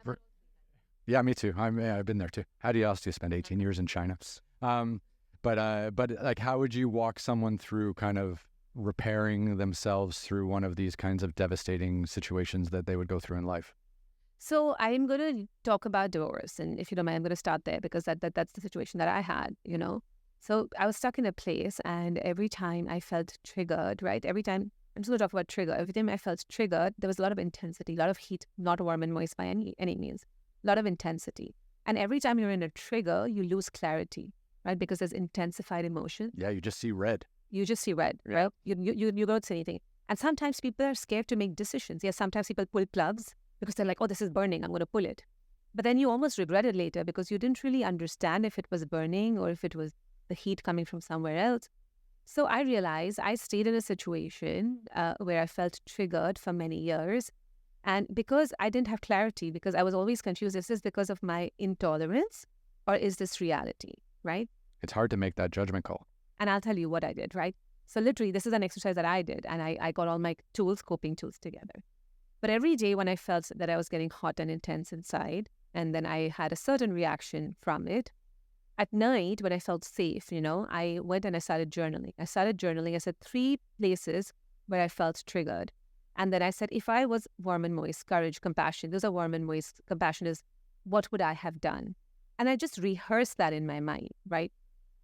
Yeah, me too. I've been there too. How else do you spend 18 years in China? But like, how would you walk someone through kind of repairing themselves through one of these kinds of devastating situations that they would go through in life? So I'm going to talk about divorce, and if you don't mind, I'm going to start there because that's the situation that I had, So I was stuck in a place, and every time I felt triggered, right? Every time, I'm just going to talk about trigger. Every time I felt triggered, there was a lot of intensity, a lot of heat, not warm and moist by any means, a lot of intensity. And every time you're in a trigger, you lose clarity, right? Because there's intensified emotion. Yeah, you just see red. You just see red, right? You don't say anything. And sometimes people are scared to make decisions. Yes, sometimes people pull plugs because they're like, oh, this is burning, I'm going to pull it. But then you almost regret it later because you didn't really understand if it was burning or if it was the heat coming from somewhere else. So I realized I stayed in a situation where I felt triggered for many years. And because I didn't have clarity, because I was always confused, is this because of my intolerance or is this reality, right? It's hard to make that judgment call. And I'll tell you what I did, right? So literally, this is an exercise that I did, and I got all my tools, coping tools together. But every day when I felt that I was getting hot and intense inside, and then I had a certain reaction from it, at night when I felt safe, I went and I started journaling. I said 3 places where I felt triggered. And then I said, if I was warm and moist, courage, compassion, those are warm and moist. Compassion is, what would I have done? And I just rehearsed that in my mind, right?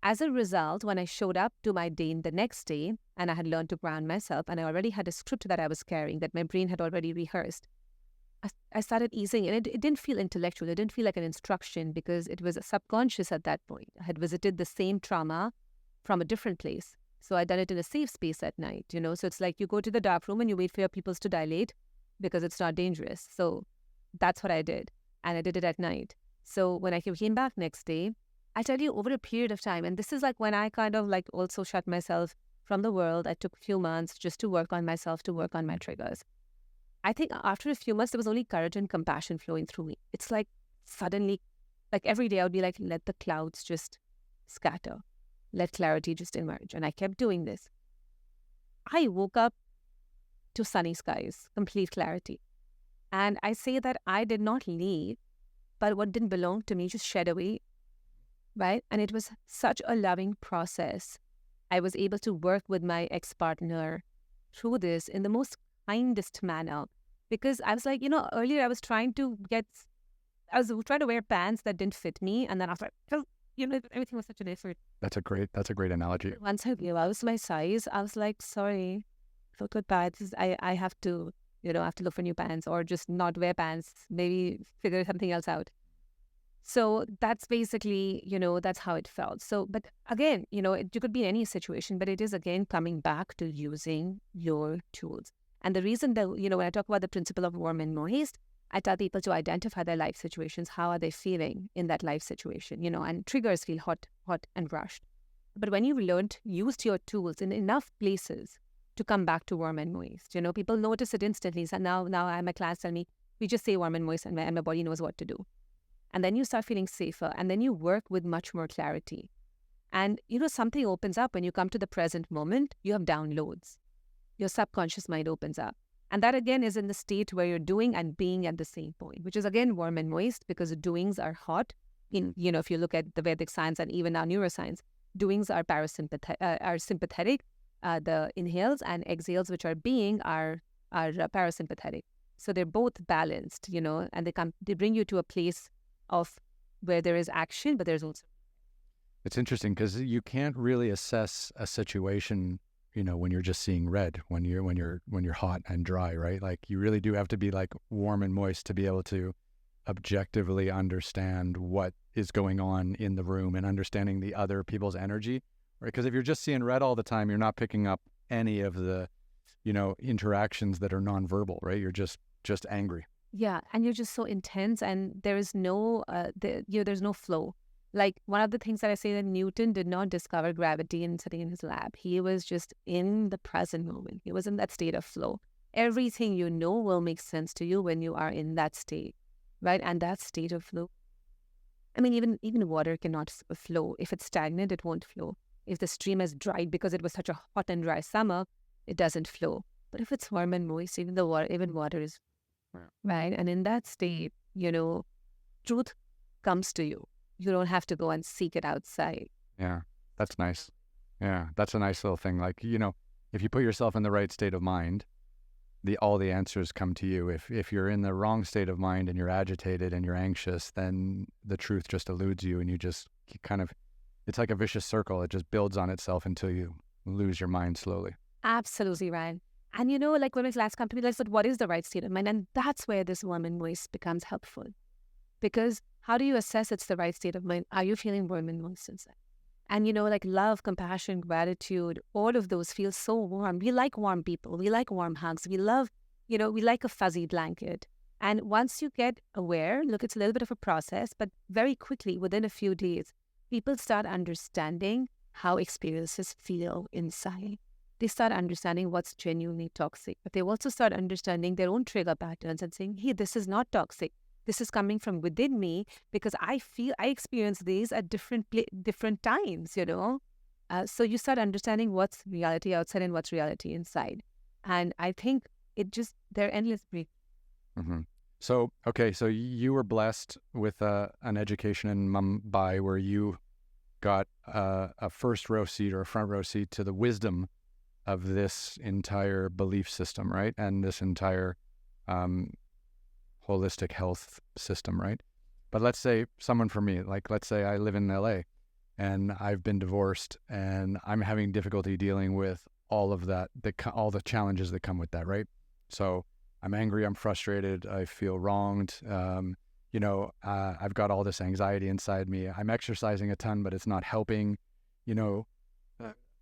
As a result, when I showed up to my day the next day, and I had learned to ground myself, and I already had a script that I was carrying, that my brain had already rehearsed, I started easing, and it didn't feel intellectual. It didn't feel like an instruction because it was subconscious at that point. I had visited the same trauma from a different place. So I'd done it in a safe space at night, So it's like you go to the dark room and you wait for your pupils to dilate because it's not dangerous. So that's what I did. And I did it at night. So when I came back next day, I tell you, over a period of time, and this is like when I kind of like also shut myself from the world. I took a few months just to work on myself, to work on my triggers. I think after a few months, there was only courage and compassion flowing through me. It's like suddenly, like every day I would be like, let the clouds just scatter. Let clarity just emerge. And I kept doing this. I woke up to sunny skies, complete clarity. And I say that I did not leave, but what didn't belong to me just shed away, right? And it was such a loving process. I was able to work with my ex-partner through this in the most kindest manner, because I was like, earlier I was trying to wear pants that didn't fit me, and then after, everything was such an effort. That's a great analogy. Once I realized my size, I was like, sorry, look at that. I have to, I have to look for new pants, or just not wear pants, maybe figure something else out. So that's basically, that's how it felt. So, but again, you could be in any situation, but it is again coming back to using your tools. And the reason that, when I talk about the principle of warm and moist, I tell people to identify their life situations. How are they feeling in that life situation? And triggers feel hot and rushed. But when you've used your tools in enough places to come back to warm and moist, people notice it instantly. So now my class tell me, we just say warm and moist, and my body knows what to do. And then you start feeling safer, and then you work with much more clarity. And, something opens up when you come to the present moment. You have downloads. Your subconscious mind opens up. And that, again, is in the state where you're doing and being at the same point, which is, again, warm and moist, because the doings are hot. If you look at the Vedic science and even our neuroscience, doings are sympathetic. The inhales and exhales, which are being, are parasympathetic. So they're both balanced, and they bring you to a place of where there is action, but there's also. It's interesting because you can't really assess a situation, when you're just seeing red, when you're hot and dry, right? Like you really do have to be like warm and moist to be able to objectively understand what is going on in the room and understanding the other people's energy, right? Because if you're just seeing red all the time, you're not picking up any of the, interactions that are nonverbal, right? You're just angry. Yeah, and you're just so intense, and there is no, there's no flow. Like one of the things that I say, that Newton did not discover gravity in sitting in his lab. He was just in the present moment. He was in that state of flow. Everything will make sense to you when you are in that state, right? And that state of flow. I mean, even water cannot flow. If it's stagnant, it won't flow. If the stream is dried because it was such a hot and dry summer, it doesn't flow. But if it's warm and moist, even water is. Right. And in that state, truth comes to you. You don't have to go and seek it outside. Yeah, that's nice. Yeah, that's a nice little thing. Like, if you put yourself in the right state of mind, all the answers come to you. If you're in the wrong state of mind and you're agitated and you're anxious, then the truth just eludes you, and you kind of, it's like a vicious circle. It just builds on itself until you lose your mind slowly. Absolutely, Ryan. And like when my class come to me, I said, what is the right state of mind? And that's where this warm and moist becomes helpful. Because how do you assess it's the right state of mind? Are you feeling warm and moist inside? And like love, compassion, gratitude, all of those feel so warm. We like warm people. We like warm hugs. We love, we like a fuzzy blanket. And once you get aware, look, it's a little bit of a process, but very quickly, within a few days, people start understanding how experiences feel inside. They start understanding what's genuinely toxic, but they also start understanding their own trigger patterns and saying, hey, this is not toxic. This is coming from within me because I experience these at different times, So you start understanding what's reality outside and what's reality inside. And I think they're endless breaks. Mm-hmm. So, okay, so you were blessed with an education in Mumbai where you got a first row seat or a front row seat to the wisdom of this entire belief system, right? And this entire holistic health system, right? But let's say someone for me, like let's say I live in LA and I've been divorced and I'm having difficulty dealing with all of that, all the challenges that come with that, right? So I'm angry, I'm frustrated, I feel wronged. I've got all this anxiety inside me. I'm exercising a ton, but it's not helping.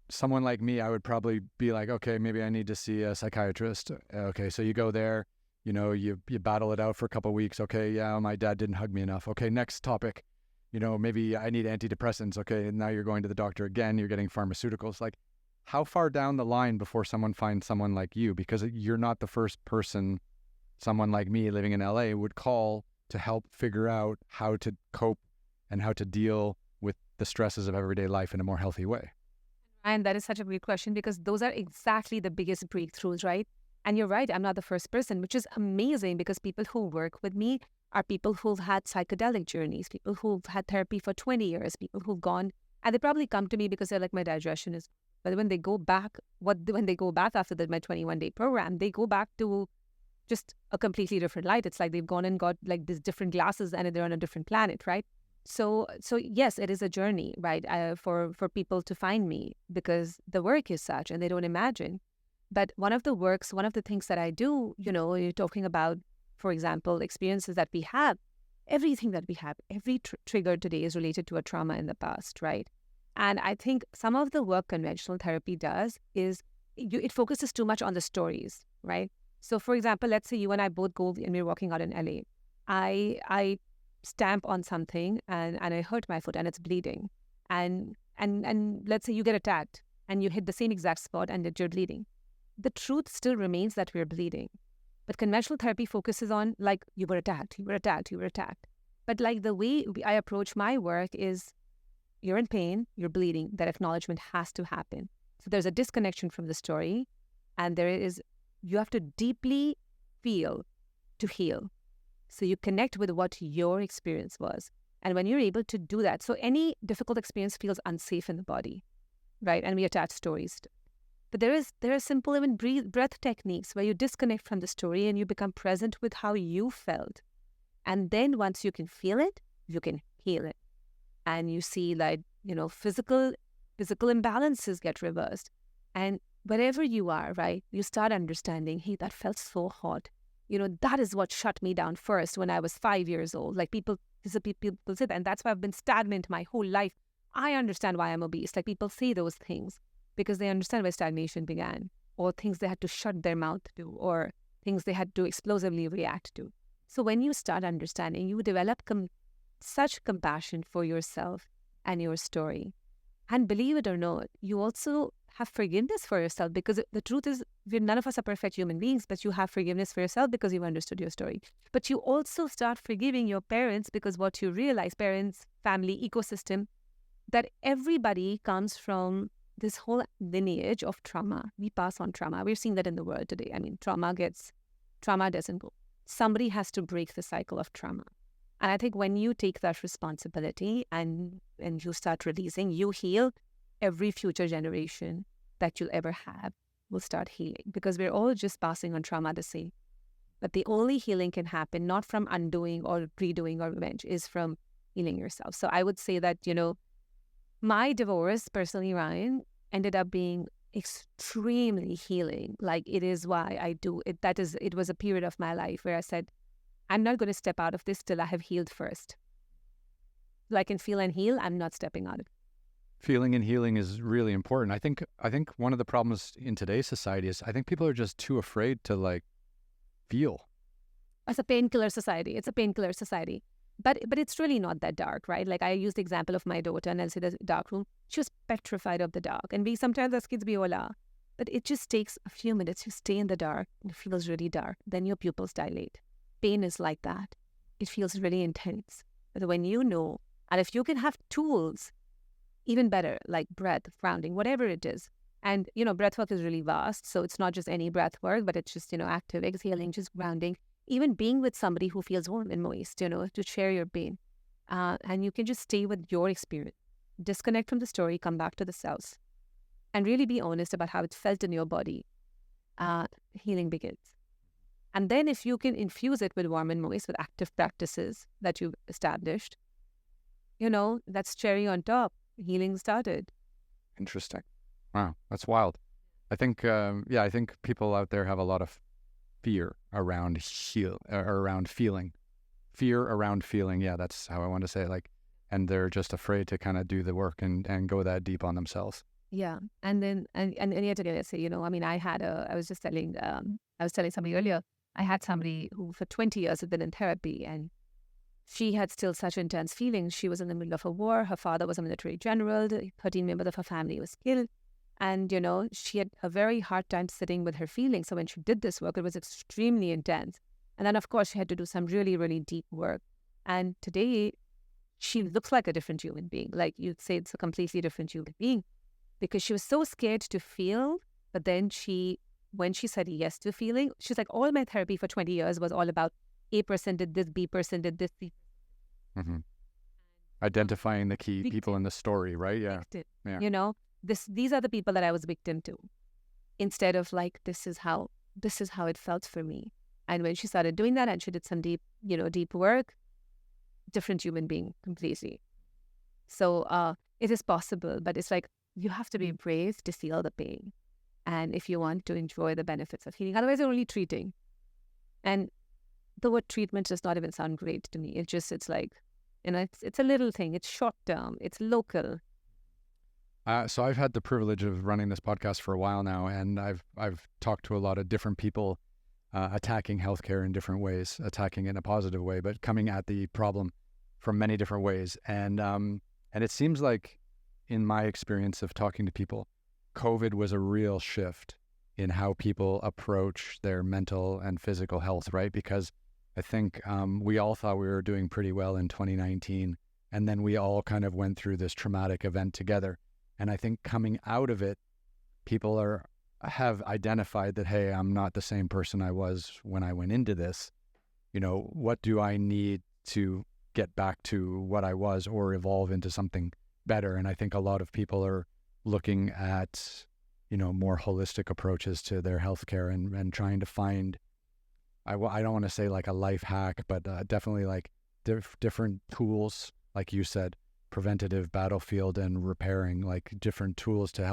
Someone like me, I would probably be like, okay, maybe I need to see a psychiatrist. Okay, so you go there, you battle it out for a couple of weeks. Okay, yeah, my dad didn't hug me enough. Okay, next topic. Maybe I need antidepressants. Okay, and now you're going to the doctor again. You're getting pharmaceuticals. Like, how far down the line before someone finds someone like you? Because you're not the first person someone like me living in LA would call to help figure out how to cope and how to deal with the stresses of everyday life in a more healthy way. And that is such a great question because those are exactly the biggest breakthroughs, right? And you're right, I'm not the first person, which is amazing because people who work with me are people who've had psychedelic journeys, people who've had therapy for 20 years, people who've gone, and they probably come to me because they're like, my digestion is. But when they go back, when they go back after my 21-day program, they go back to just a completely different light. It's like they've gone and got like these different glasses and they're on a different planet, right? So yes, it is a journey, right? For people to find me because the work is such and they don't imagine. But one of the things that I do, you're talking about, for example, experiences that we have, everything that we have, every trigger today is related to a trauma in the past, right? And I think some of the work conventional therapy does is it focuses too much on the stories, right? So, for example, let's say you and I both go and we're walking out in LA. I stamp on something and I hurt my foot and it's bleeding. And let's say you get attacked and you hit the same exact spot and you're bleeding. The truth still remains that we're bleeding. But conventional therapy focuses on like you were attacked. But like the way I approach my work is you're in pain, you're bleeding, that acknowledgement has to happen. So there's a disconnection from the story and you have to deeply feel to heal. So you connect with what your experience was. And when you're able to do that, so any difficult experience feels unsafe in the body, right? And we attach stories to it. But there are simple even breath techniques where you disconnect from the story and you become present with how you felt. And then once you can feel it, you can heal it. And you see like, physical imbalances get reversed. And wherever you are, right, you start understanding, hey, that felt so hot. That is what shut me down first when I was 5 years old. Like people say that, and that's why I've been stagnant my whole life. I understand why I'm obese. Like people say those things because they understand where stagnation began, or things they had to shut their mouth to, or things they had to explosively react to. So when you start understanding, you develop such compassion for yourself and your story. And believe it or not, you also have forgiveness for yourself because the truth is none of us are perfect human beings, but you have forgiveness for yourself because you've understood your story. But you also start forgiving your parents because what you realize, parents, family, ecosystem, that everybody comes from this whole lineage of trauma. We pass on trauma. We're seeing that in the world today. I mean, trauma doesn't go. Somebody has to break the cycle of trauma. And I think when you take that responsibility and you start releasing, you heal, every future generation that you'll ever have will start healing because we're all just passing on trauma the same. But the only healing can happen not from undoing or redoing or revenge, is from healing yourself. So I would say that, my divorce, personally, Ryan, ended up being extremely healing. Like it is why I do it. It was a period of my life where I said, I'm not going to step out of this till I have healed first. So I can feel and heal. I'm not stepping out of it. Feeling and healing is really important. I think one of the problems in today's society is I think people are just too afraid to like feel. It's a painkiller society. But it's really not that dark, right? Like I use the example of my daughter and I'll say the dark room. She was petrified of the dark. And we sometimes as kids, we hola. But it just takes a few minutes. You stay in the dark. It feels really dark. Then your pupils dilate. Pain is like that. It feels really intense. But when you know, and if you can have tools, even better, like breath, grounding, whatever it is. And, breath work is really vast. So it's not just any breath work, but it's just, active exhaling, just grounding, even being with somebody who feels warm and moist, to share your pain. And you can just stay with your experience, disconnect from the story, come back to the self, and really be honest about how it felt in your body. Healing begins. And then if you can infuse it with warm and moist, with active practices that you've established, that's cherry on top. Healing started. Interesting. Wow, that's wild. I think, I think people out there have a lot of fear around around feeling. Fear around feeling. Yeah, that's how I want to say it. Like, and they're just afraid to kind of do the work and go that deep on themselves. Yeah. And then, and yet again, I say, I was telling somebody earlier, I had somebody who for 20 years had been in therapy, and she had still such intense feelings. She was in the middle of a war. Her father was a military general. 13 members of her family was killed. And, she had a very hard time sitting with her feelings. So when she did this work, it was extremely intense. And then, of course, she had to do some really, really deep work. And today, she looks like a different human being. Like you'd say, it's a completely different human being, because she was so scared to feel. But then when she said yes to feeling, she's like, all my therapy for 20 years was all about A person did this, B person did this. Mm-hmm. Identifying the key people in the story, right? Yeah. Yeah. These are the people that I was victim to, instead of like, this is how it felt for me. And when she started doing that and she did some deep work, different human being completely. So it is possible, but it's like, you have to be brave to feel the pain. And if you want to enjoy the benefits of healing, otherwise you're only treating. And the word treatment does not even sound great to me. It's like, it's a little thing. It's short term. It's local. So I've had the privilege of running this podcast for a while now, and I've talked to a lot of different people attacking healthcare in different ways, attacking it in a positive way, but coming at the problem from many different ways. And it seems like, in my experience of talking to people, COVID was a real shift in how people approach their mental and physical health, right? Because I think we all thought we were doing pretty well in 2019, and then we all kind of went through this traumatic event together. And I think coming out of it, people have identified that, hey, I'm not the same person I was when I went into this. What do I need to get back to what I was, or evolve into something better? And I think a lot of people are looking at, more holistic approaches to their healthcare and trying to find, I don't want to say like a life hack, but definitely like different tools, like you said, preventative, battlefield, and repairing, like different tools to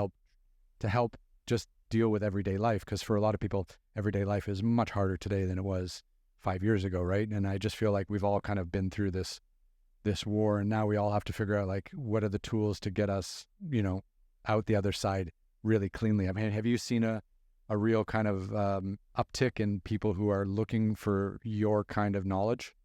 help just deal with everyday life. Because for a lot of people, everyday life is much harder today than it was 5 years ago, right? And I just feel like we've all kind of been through this war, and now we all have to figure out, like, what are the tools to get us, out the other side really cleanly. I mean, have you seen a real kind of uptick in people who are looking for your kind of knowledge?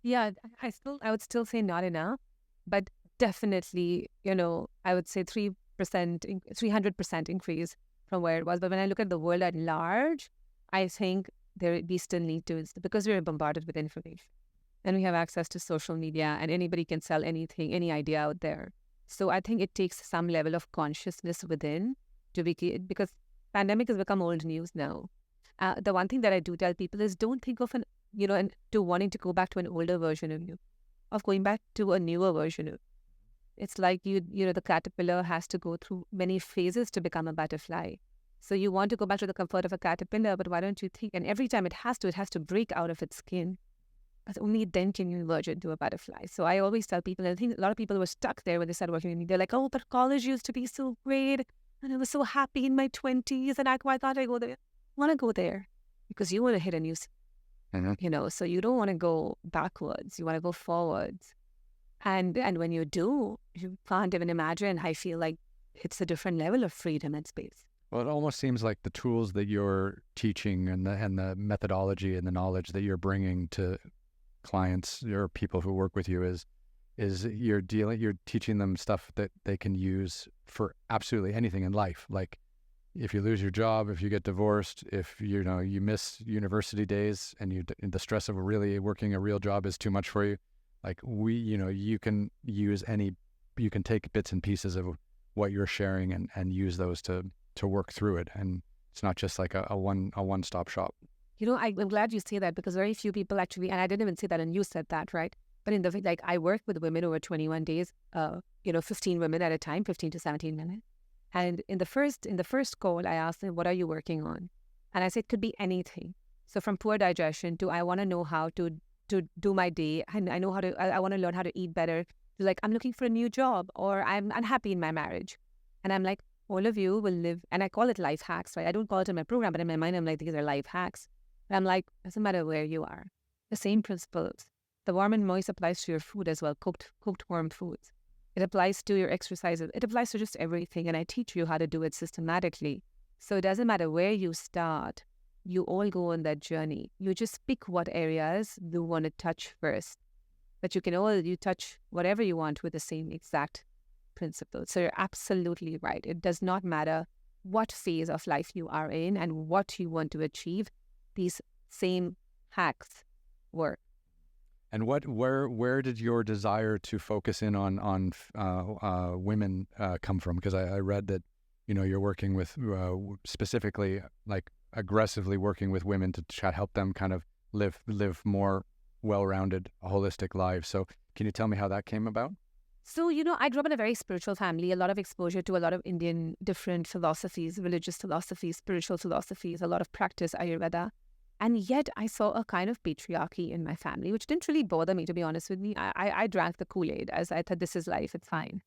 Yeah, I would still say not enough, but definitely, I would say 300% increase from where it was. But when I look at the world at large, I think we still need to, because we're bombarded with information, and we have access to social media, and anybody can sell anything, any idea out there. So I think it takes some level of consciousness within to be, because pandemic has become old news now. The one thing that I do tell people is, don't think of and to wanting to go back to an older version of you, of going back to a newer version of. It's like the caterpillar has to go through many phases to become a butterfly. So you want to go back to the comfort of a caterpillar, but why don't you think? And every time it has to break out of its skin. But only then can you emerge into a butterfly. So I always tell people, and I think a lot of people were stuck there when they started working with me. They're like, oh, but college used to be so great, and I was so happy in my 20s, and why can't I go there? I want to go there because you want to hit a new, so you don't want to go backwards. You want to go forwards. And when you do, you can't even imagine. I feel like it's a different level of freedom and space. Well, it almost seems like the tools that you're teaching and the methodology and the knowledge that you're bringing to clients or people who work with you is you're teaching them stuff that they can use for absolutely anything in life. Like, if you lose your job, if you get divorced, if you miss university days, and the stress of really working a real job is too much for you, like you can use any you can take bits and pieces of what you're sharing and use those to work through it. And it's not just like a one-stop shop. I'm glad you say that, because very few people actually, and I didn't even say that, and you said that, right? But I work with women over 21 days, 15 women at a time, 15 to 17 women. And in the first call, I asked them, what are you working on? And I said, it could be anything. So from poor digestion to I want to know how to do my day. And I want to learn how to eat better. To like, I'm looking for a new job, or I'm unhappy in my marriage. And I'm like, all of you will live, and I call it life hacks, right? I don't call it in my program, but in my mind, I'm like, these are life hacks. And I'm like, doesn't matter where you are. The same principles. The warm and moist applies to your food as well, cooked warm foods. It applies to your exercises. It applies to just everything. And I teach you how to do it systematically. So it doesn't matter where you start. You all go on that journey. You just pick what areas you want to touch first. But you touch whatever you want with the same exact principle. So you're absolutely right. It does not matter what phase of life you are in and what you want to achieve. These same hacks work. And where did your desire to focus in on women come from? Because I read that you're working with specifically, like, aggressively working with women to try to help them kind of live more well-rounded, holistic lives. So can you tell me how that came about? So, I grew up in a very spiritual family, a lot of exposure to a lot of Indian different philosophies, religious philosophies, spiritual philosophies, a lot of practice, Ayurveda. And yet I saw a kind of patriarchy in my family, which didn't really bother me, to be honest with me. I drank the Kool-Aid, as I thought, this is life, it's fine.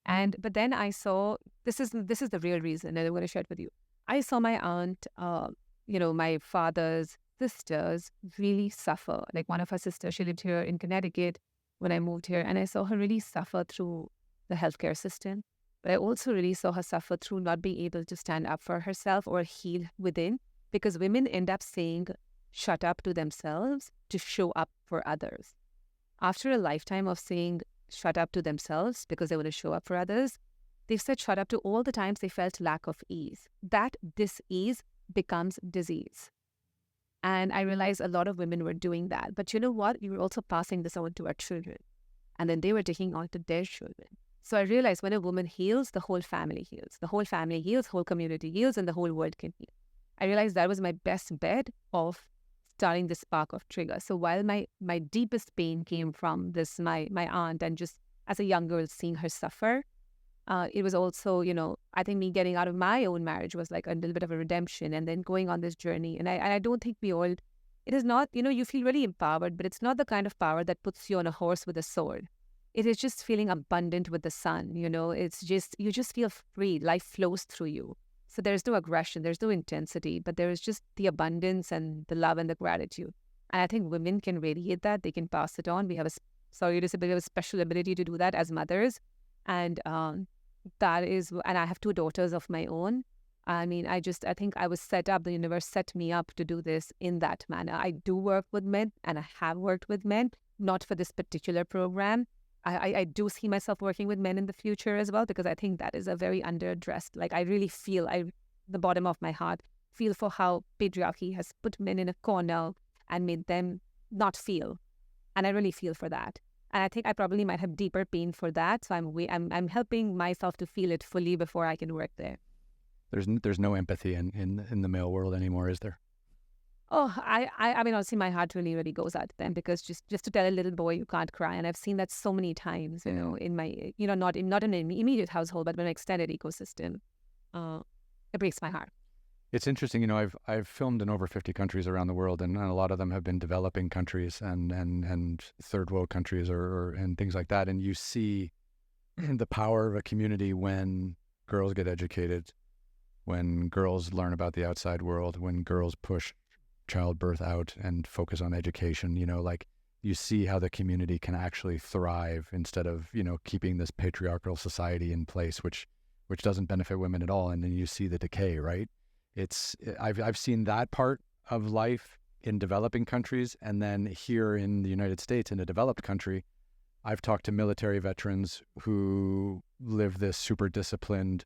But then I saw, this is the real reason, and I'm going to share it with you. I saw my aunt, my father's sisters really suffer. Like, one of her sisters, she lived here in Connecticut when I moved here, and I saw her really suffer through the healthcare system. But I also really saw her suffer through not being able to stand up for herself or heal within, because women end up saying shut up to themselves to show up for others. After a lifetime of saying shut up to themselves because they want to show up for others, they've said shut up to all the times they felt lack of ease. That dis-ease becomes disease. And I realized a lot of women were doing that. But you know what? We were also passing this on to our children. And then they were taking on to their children. So I realized when a woman heals, the whole family heals. The whole family heals, whole community heals, and the whole world can heal. I realized that was my best bet of starting the spark of trigger. So while my deepest pain came from this, my aunt, and just as a young girl seeing her suffer, it was also, I think me getting out of my own marriage was like a little bit of a redemption, and then going on this journey. And I don't think it is not, you feel really empowered, but it's not the kind of power that puts you on a horse with a sword. It is just feeling abundant with the sun, it's just, you just feel free. Life flows through you. So there's no aggression, there's no intensity, but there is just the abundance and the love and the gratitude. And I think women can radiate that. They can pass it on. We have a special ability to do that as mothers. And that is, and I have 2 daughters of my own. I mean, I think I was set up, the universe set me up to do this in that manner. I do work with men, and I have worked with men, not for this particular program. I do see myself working with men in the future as well, because I think that is a very underaddressed, like, I really feel, the bottom of my heart, feel for how patriarchy has put men in a corner and made them not feel. And I really feel for that. And I think I probably might have deeper pain for that. So I'm helping myself to feel it fully before I can work there. There's no empathy in the male world anymore, is there? Oh, I mean, honestly, my heart really, really goes out to them, because just to tell a little boy you can't cry, and I've seen that so many times, in my, not in an immediate household, but in an extended ecosystem. It breaks my heart. It's interesting, I've filmed in over 50 countries around the world, and a lot of them have been developing countries and third world countries and things like that. And you see the power of a community when girls get educated, when girls learn about the outside world, when girls push childbirth out and focus on education. Like, you see how the community can actually thrive instead of keeping this patriarchal society in place, which doesn't benefit women at all. And then you see the decay, right? I've seen that part of life in developing countries, and then here in the United States, in a developed country, I've talked to military veterans who live this super disciplined,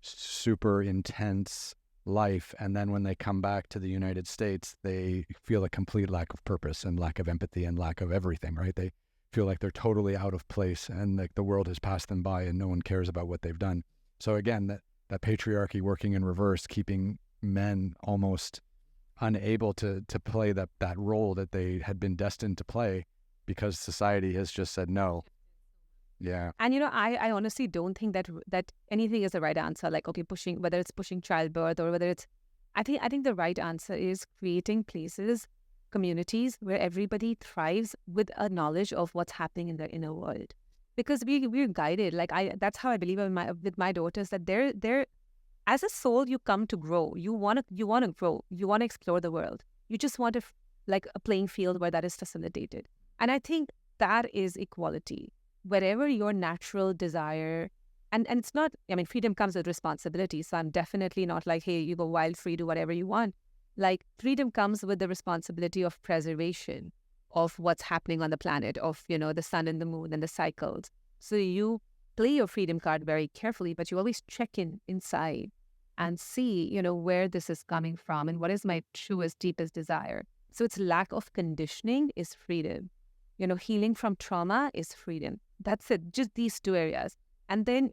super intense life, and then when they come back to the United States, they feel a complete lack of purpose and lack of empathy and lack of everything, right? They feel like they're totally out of place and like the world has passed them by and no one cares about what they've done. So again, that patriarchy working in reverse, keeping men almost unable to play that role that they had been destined to play because society has just said no. Yeah. And I honestly don't think that anything is the right answer. Like, okay, whether it's pushing childbirth or whether it's, I think the right answer is creating places, communities where everybody thrives with a knowledge of what's happening in the inner world. Because we're guided. Like that's how I believe with my daughters, that they're as a soul, you come to grow. You wanna grow. You wanna explore the world. You just want like a playing field where that is facilitated. And I think that is equality. Wherever your natural desire, and it's not, I mean, freedom comes with responsibility. So I'm definitely not like, hey, you go wild free, do whatever you want. Like freedom comes with the responsibility of preservation of what's happening on the planet, of, the sun and the moon and the cycles. So you play your freedom card very carefully, but you always check inside and see, where this is coming from and what is my truest, deepest desire. So it's lack of conditioning is freedom. Healing from trauma is freedom. That's it, just these two areas. And then,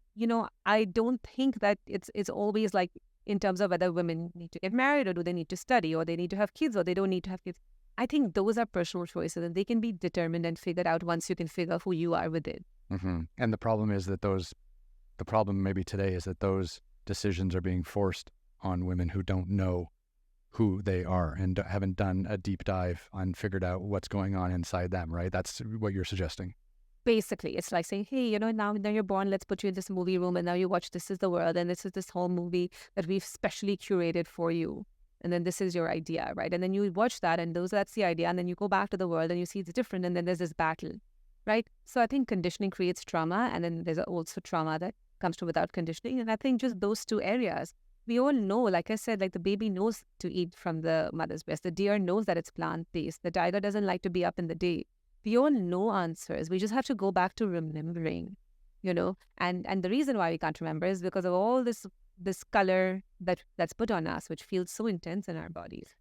I don't think that it's always like in terms of whether women need to get married or do they need to study or they need to have kids or they don't need to have kids. I think those are personal choices and they can be determined and figured out once you can figure who you are within. Mm-hmm. And the problem is that the problem maybe today is that those decisions are being forced on women who don't know who they are and haven't done a deep dive and figured out what's going on inside them, right? That's what you're suggesting. Basically, it's like saying, hey, now you're born, let's put you in this movie room and now you watch This Is the World and this is this whole movie that we've specially curated for you. And then this is your idea, right? And then you watch that and that's the idea. And then you go back to the world and you see it's different and then there's this battle, right? So I think conditioning creates trauma and then there's also trauma that comes to without conditioning. And I think just those two areas, we all know, like I said, like the baby knows to eat from the mother's breast. The deer knows that it's plant-based. The tiger doesn't like to be up in the day. We all know answers. We just have to go back to remembering, and the reason why we can't remember is because of all this color that's put on us, which feels so intense in our bodies.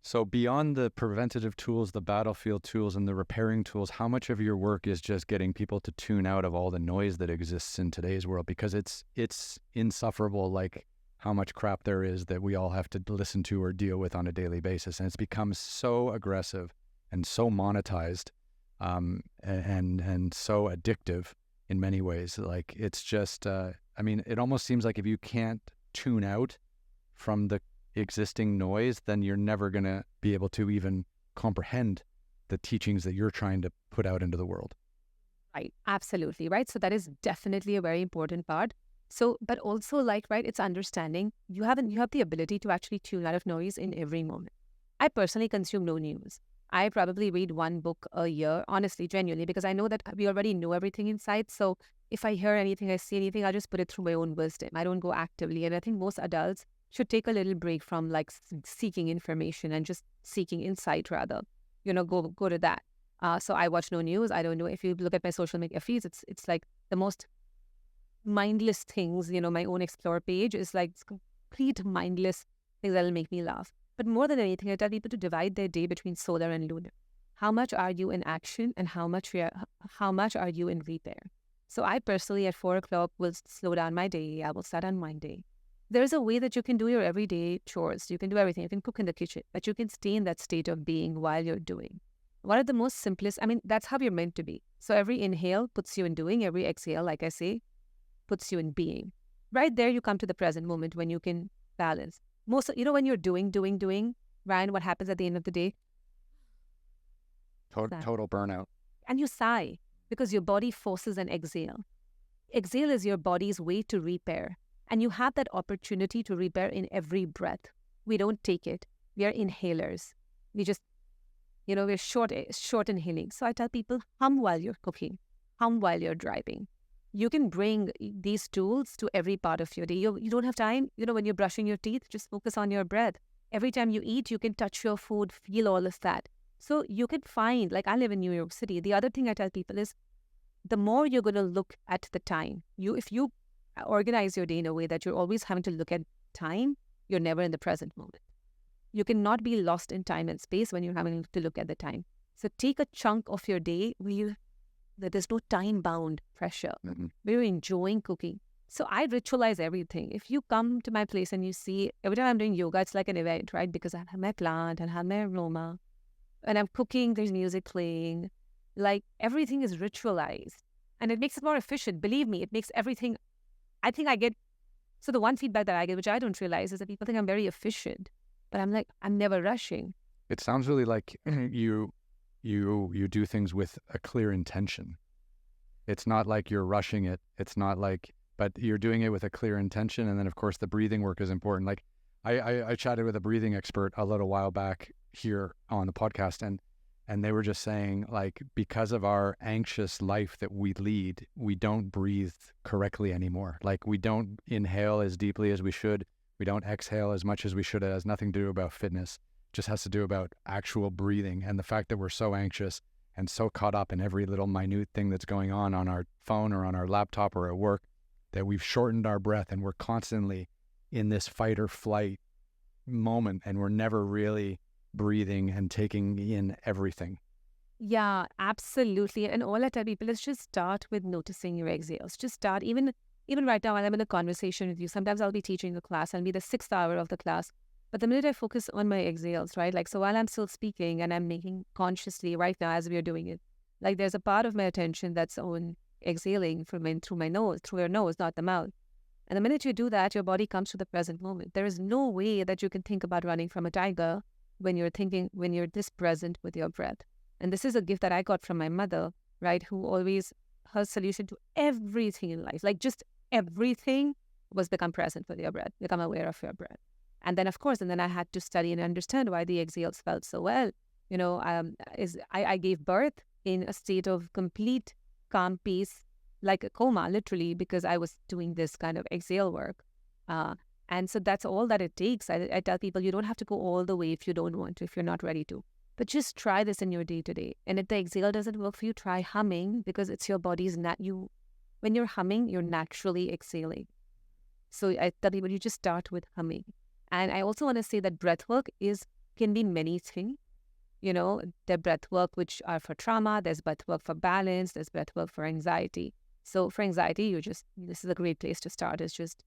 So beyond the preventative tools, the battlefield tools, and the repairing tools, how much of your work is just getting people to tune out of all the noise that exists in today's world? Because it's insufferable, like how much crap there is that we all have to listen to or deal with on a daily basis. And it's become so aggressive and so monetized and so addictive in many ways. Like it's just, it almost seems like if you can't tune out from the existing noise, then you're never going to be able to even comprehend the teachings that you're trying to put out into the world. Right. Absolutely. Right. So that is definitely a very important part. So, but also it's understanding you have the ability to actually tune out of noise in every moment. I personally consume no news. I probably read one book a year, honestly, genuinely, because I know that we already know everything inside. So if I hear anything, I see anything, I'll just put it through my own wisdom. I don't go actively. And I think most adults should take a little break from seeking information and just seeking insight rather, go to that. So I watch no news. I don't know if you look at my social media feeds, it's like the most mindless things, my own explore page is like complete mindless things that'll make me laugh. But more than anything, I tell people to divide their day between solar and lunar. How much are you in action and how much are you in repair? So I personally at 4:00 will slow down my day. I will start unwinding. There's a way that you can do your everyday chores. You can do everything. You can cook in the kitchen, but you can stay in that state of being while you're doing. One of the most simplest, that's how you're meant to be. So every inhale puts you in doing. Every exhale, like I say, puts you in being. Right there, you come to the present moment when you can balance. Most, when you're doing, Ryan, what happens at the end of the day? Total burnout. And you sigh because your body forces an exhale. Exhale is your body's way to repair. And you have that opportunity to repair in every breath. We don't take it. We are inhalers. We just, we're short inhaling. So I tell people, hum while you're cooking, hum while you're driving. You can bring these tools to every part of your day. You don't have time, when you're brushing your teeth, just focus on your breath. Every time you eat, you can touch your food, feel all of that. So you can find, I live in New York City. The other thing I tell people is the more you're going to look at the time, if you organize your day in a way that you're always having to look at time, you're never in the present moment. You cannot be lost in time and space when you're having to look at the time. So take a chunk of your day where you there's no time-bound pressure. Mm-hmm. We're enjoying cooking. So I ritualize everything. If you come to my place and you see, every time I'm doing yoga, it's like an event, right? Because I have my plant and have my aroma. When I'm cooking, there's music playing. Like everything is ritualized. And it makes it more efficient. Believe me, it makes everything, I think I get, so the one feedback that I get, which I don't realize, is that people think I'm very efficient. But I'm like, I'm never rushing. It sounds really like you do things with a clear intention. It's not like you're rushing it. It's not like, but you're doing it with a clear intention. And then of course the breathing work is important. Like I chatted with a breathing expert a little while back here on the podcast, and they were just saying, like, because of our anxious life that we lead, we don't breathe correctly anymore. Like, we don't inhale as deeply as we should. We don't exhale as much as we should. It has nothing to do about fitness. It just has to do about actual breathing. And the fact that we're so anxious and so caught up in every little minute thing that's going on our phone or on our laptop or at work, that we've shortened our breath and we're constantly in this fight or flight moment, and we're never really breathing and taking in everything. Yeah, absolutely. And all I tell people is just start with noticing your exhales. Just start, even right now while I'm in a conversation with you, sometimes I'll be teaching a class, I'll be the 6th hour of the class. But the minute I focus on my exhales, right? Like, so while I'm still speaking and I'm making consciously right now as we are doing it, like there's a part of my attention that's on exhaling through my nose, through your nose, not the mouth. And the minute you do that, your body comes to the present moment. There is no way that you can think about running from a tiger when you're this present with your breath. And this is a gift that I got from my mother, right? Who always, her solution to everything in life, like just everything, was become present with your breath, become aware of your breath. And then, of course, I had to study and understand why the exhales felt so well. I gave birth in a state of complete calm peace, like a coma, literally, because I was doing this kind of exhale work. And so that's all that it takes. I tell people, you don't have to go all the way if you don't want to, if you're not ready to. But just try this in your day-to-day. And if the exhale doesn't work for you, try humming, because it's your body's when you're humming, you're naturally exhaling. So I tell people, you just start with humming. And I also want to say that breath work can be many things. There breath work which are for trauma, there's breath work for balance, there's breath work for anxiety. So for anxiety, this is a great place to start, is just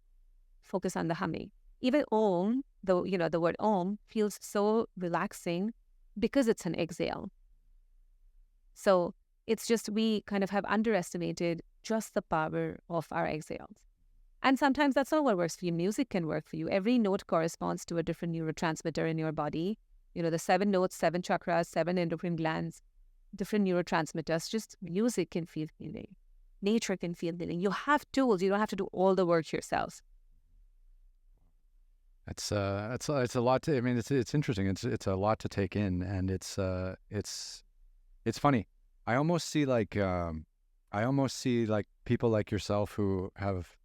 focus on the humming. Even Om, the word Om feels so relaxing because it's an exhale. So it's just, we kind of have underestimated just the power of our exhales. And sometimes that's not what works for you. Music can work for you. Every note corresponds to a different neurotransmitter in your body. The 7 notes, 7 chakras, 7 endocrine glands, different neurotransmitters. Just music can feel healing. Nature can feel healing. You have tools. You don't have to do all the work yourself. It's a lot to. I mean, it's interesting. It's a lot to take in, and it's funny. I almost see like people like yourself who have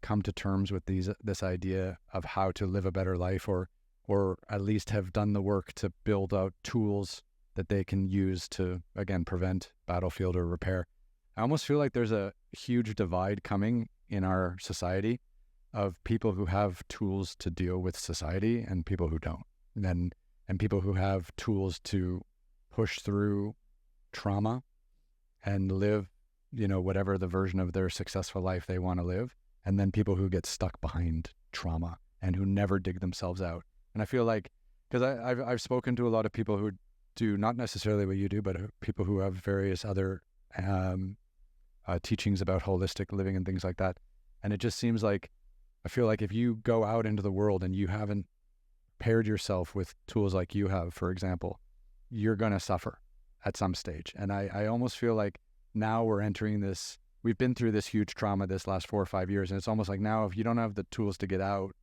come to terms with this idea of how to live a better life, or at least have done the work to build out tools that they can use to, again, prevent, battlefield, or repair. I almost feel like there's a huge divide coming in our society of people who have tools to deal with society and people who don't. And people who have tools to push through trauma and live, whatever the version of their successful life they want to live. And then people who get stuck behind trauma and who never dig themselves out. And I feel like, because I've spoken to a lot of people who do not necessarily what you do, but people who have various other teachings about holistic living and things like that. And it just seems like, I feel like if you go out into the world and you haven't paired yourself with tools like you have, for example, you're going to suffer at some stage. And I almost feel like now we've been through this huge trauma this last 4 or 5 years. And it's almost like now, if you don't have the tools to get out,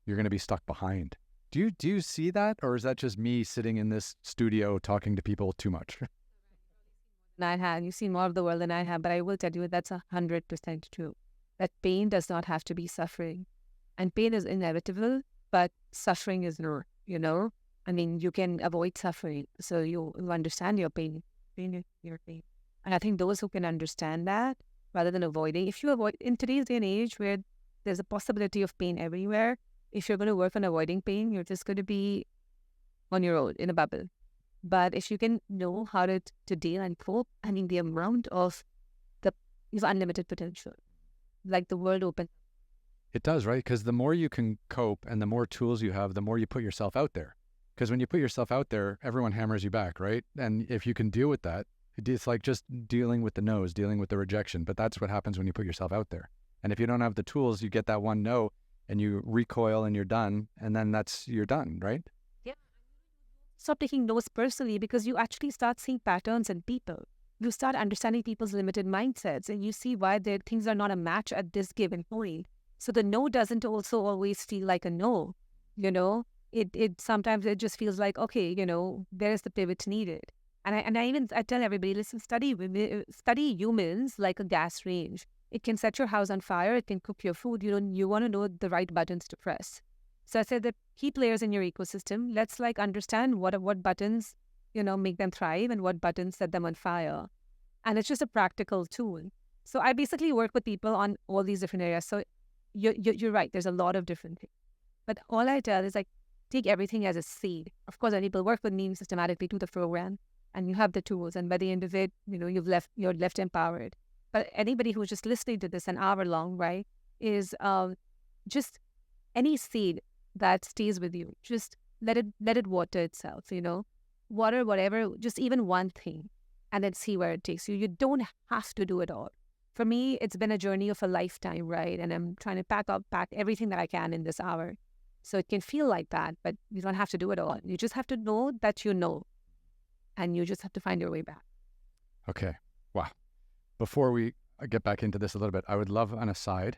you're going to be stuck behind. Do you see that? Or is that just me sitting in this studio talking to people too much? You've seen more of the world than I have, but I will tell you that's 100% true. That pain does not have to be suffering. And pain is inevitable, but suffering is not, I mean, you can avoid suffering. So you understand your pain. Pain is your pain. And I think those who can understand that, rather than avoiding, if you avoid, in today's day and age where there's a possibility of pain everywhere, if you're going to work on avoiding pain, you're just going to be on your own in a bubble. But if you can know how to deal and cope, I mean, the amount of you've unlimited potential, like the world opens. It does, right? Because the more you can cope and the more tools you have, the more you put yourself out there. Because when you put yourself out there, everyone hammers you back, right? And if you can deal with that, it's like just dealing with the no's, dealing with the rejection. But that's what happens when you put yourself out there. And if you don't have the tools, you get that one no and you recoil and you're done. And then you're done, right? Yeah. Stop taking no's personally, because you actually start seeing patterns in people. You start understanding people's limited mindsets, and you see why their things are not a match at this given point. So the no doesn't also always feel like a no. It sometimes it just feels like, okay, there's the pivot needed. And I tell everybody, listen, study humans like a gas range. It can set your house on fire. It can cook your food. You want to know the right buttons to press. So I said that key players in your ecosystem, let's understand what buttons make them thrive and what buttons set them on fire. And it's just a practical tool. So I basically work with people on all these different areas. So you're right. There's a lot of different things. But all I tell is take everything as a seed. Of course, when people work with me systematically to the program and you have the tools, and by the end of it, you're left empowered. But anybody who's just listening to this an hour long, right, is just any seed that stays with you, just let it water itself, water whatever, just even one thing, and then see where it takes you. You don't have to do it all. For me, it's been a journey of a lifetime, right? And I'm trying to pack everything that I can in this hour. So it can feel like that, but you don't have to do it all. You just have to know that you know, and you just have to find your way back. Okay. Wow. Before we get back into this a little bit, I would love an aside.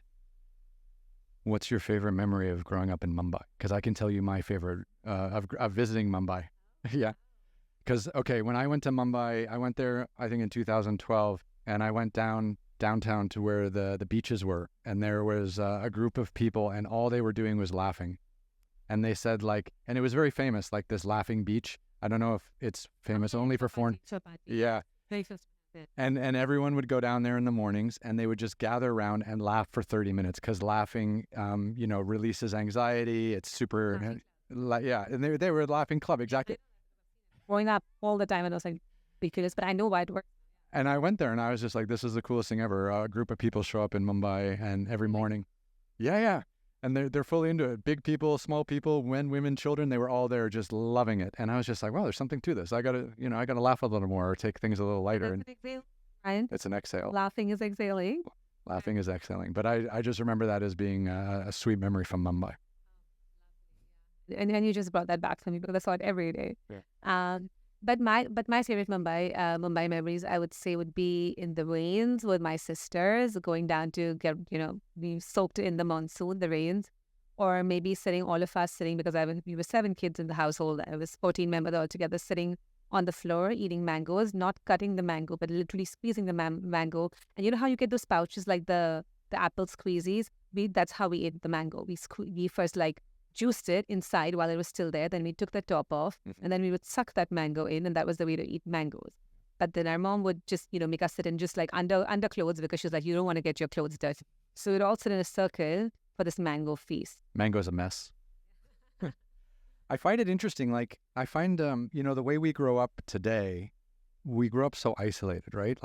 What's your favorite memory of growing up in Mumbai? Because I can tell you my favorite of visiting Mumbai. Yeah. Because, okay, when I went to Mumbai, I went there, I think in 2012, and I went downtown to where the beaches were. And there was a group of people, and all they were doing was laughing. And they said and it was very famous, this laughing beach. I don't know if it's famous only for foreign. Yeah. And everyone would go down there in the mornings, and they would just gather around and laugh for 30 minutes because laughing, releases anxiety. It's super, yeah. And they were a laughing club, exactly. Growing up all the time, and I was ridiculous, but I know why it works. And I went there, and I was just this is the coolest thing ever. A group of people show up in Mumbai, and every morning, yeah. And they're fully into it. Big people, small people, men, women, children, they were all there just loving it. And I was just like, wow, there's something to this. I gotta laugh a little more or take things a little lighter. And right? It's an exhale. Laughing is exhaling. Laughing is exhaling. But I just remember that as being a sweet memory from Mumbai. And you just brought that back to me because I saw it every day. Yeah. But my favorite Mumbai memories, I would say, would be in the rains with my sisters, going down to get being soaked in the monsoon, the rains, or maybe all of us sitting, because we were 7 kids in the household. I was 14 members altogether, sitting on the floor eating mangoes, not cutting the mango, but literally squeezing the mango. And you know how you get those pouches like the apple squeezies? That's how we ate the mango. We first juiced it inside while it was still there. Then we took the top off, and then we would suck that mango in, and that was the way to eat mangoes. But then our mom would just, make us sit in just under clothes, because she was like, you don't want to get your clothes dirty. So we'd all sit in a circle for this mango feast. Mango's a mess. I find it interesting. I find, the way we grow up today, we grew up so isolated, right?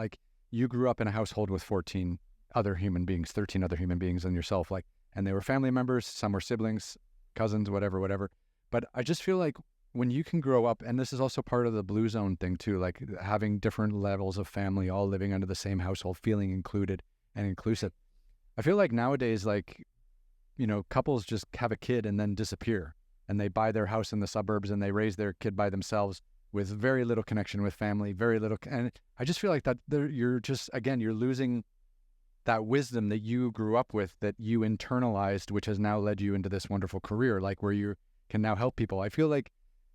You grew up in a household with 14 other human beings, 13 other human beings and yourself, and they were family members, some were siblings, cousins, whatever. But I just feel like when you can grow up, and this is also part of the blue zone thing too, having different levels of family all living under the same household, feeling included and inclusive. I feel like nowadays, couples just have a kid and then disappear, and they buy their house in the suburbs and they raise their kid by themselves with very little connection with family, very little. And I just feel like that you're losing that wisdom that you grew up with, that you internalized, which has now led you into this wonderful career, where you can now help people. I feel like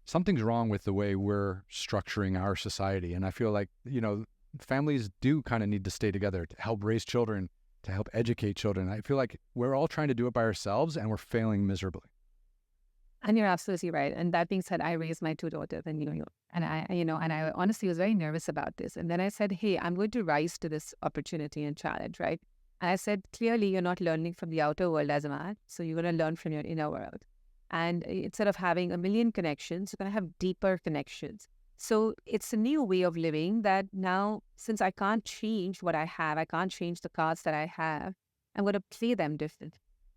something's wrong with the way we're structuring our society. And I feel like, families do kind of need to stay together to help raise children, to help educate children. I feel like we're all trying to do it by ourselves, and we're failing miserably. And you're absolutely right. And that being said, I raised my 2 daughters, and I honestly was very nervous about this. And then I said, hey, I'm going to rise to this opportunity and challenge, right? And I said, clearly, you're not learning from the outer world as much, so you're going to learn from your inner world. And instead of having a million connections, you're going to have deeper connections. So it's a new way of living that now, since I can't change what I have, I can't change the cards that I have, I'm going to play them different.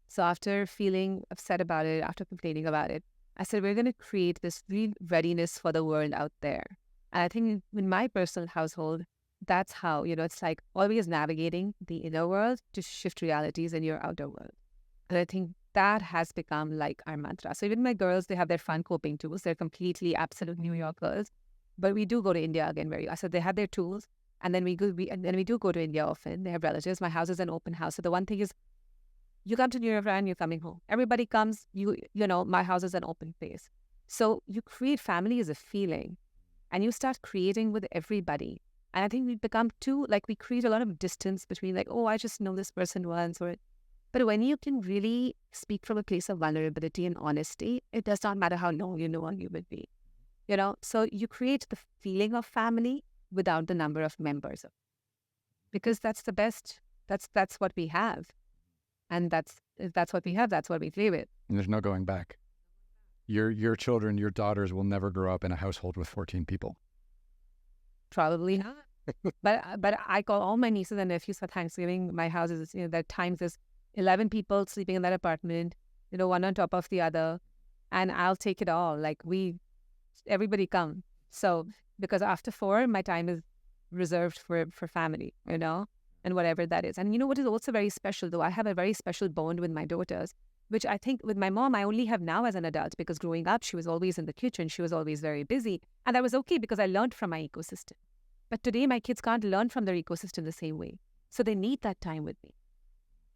So after feeling upset about it, after complaining about it, I said, we're going to create this real readiness for the world out there. And I think in my personal household, that's how, it's like always navigating the inner world to shift realities in your outer world. And I think that has become like our mantra. So even my girls, they have their fun coping tools. They're completely absolute New York girls. But we do go to India again I said they have their tools. And then we do go to India often. They have relatives. My house is an open house. So the one thing is, you come to New York and you're coming home. Everybody comes, my house is an open place. So you create family as a feeling and you start creating with everybody. And I think we become we create a lot of distance between I just know this person once but when you can really speak from a place of vulnerability and honesty, it does not matter how long you know a human being. So you create the feeling of family without the number of members. Because that's the best, that's what we have. And that's what we have, that's what we play with. And there's no going back. Your children, your daughters will never grow up in a household with 14 people. Probably not. but I call all my nieces and nephews for Thanksgiving. My house is, there times there's 11 people sleeping in that apartment, one on top of the other. And I'll take it all. Everybody come. So, because after 4, my time is reserved for family, and whatever that is. And what is also very special, though, I have a very special bond with my daughters, which I think with my mom, I only have now as an adult, because growing up, she was always in the kitchen. She was always very busy. And that was okay because I learned from my ecosystem. But today, my kids can't learn from their ecosystem the same way. So they need that time with me.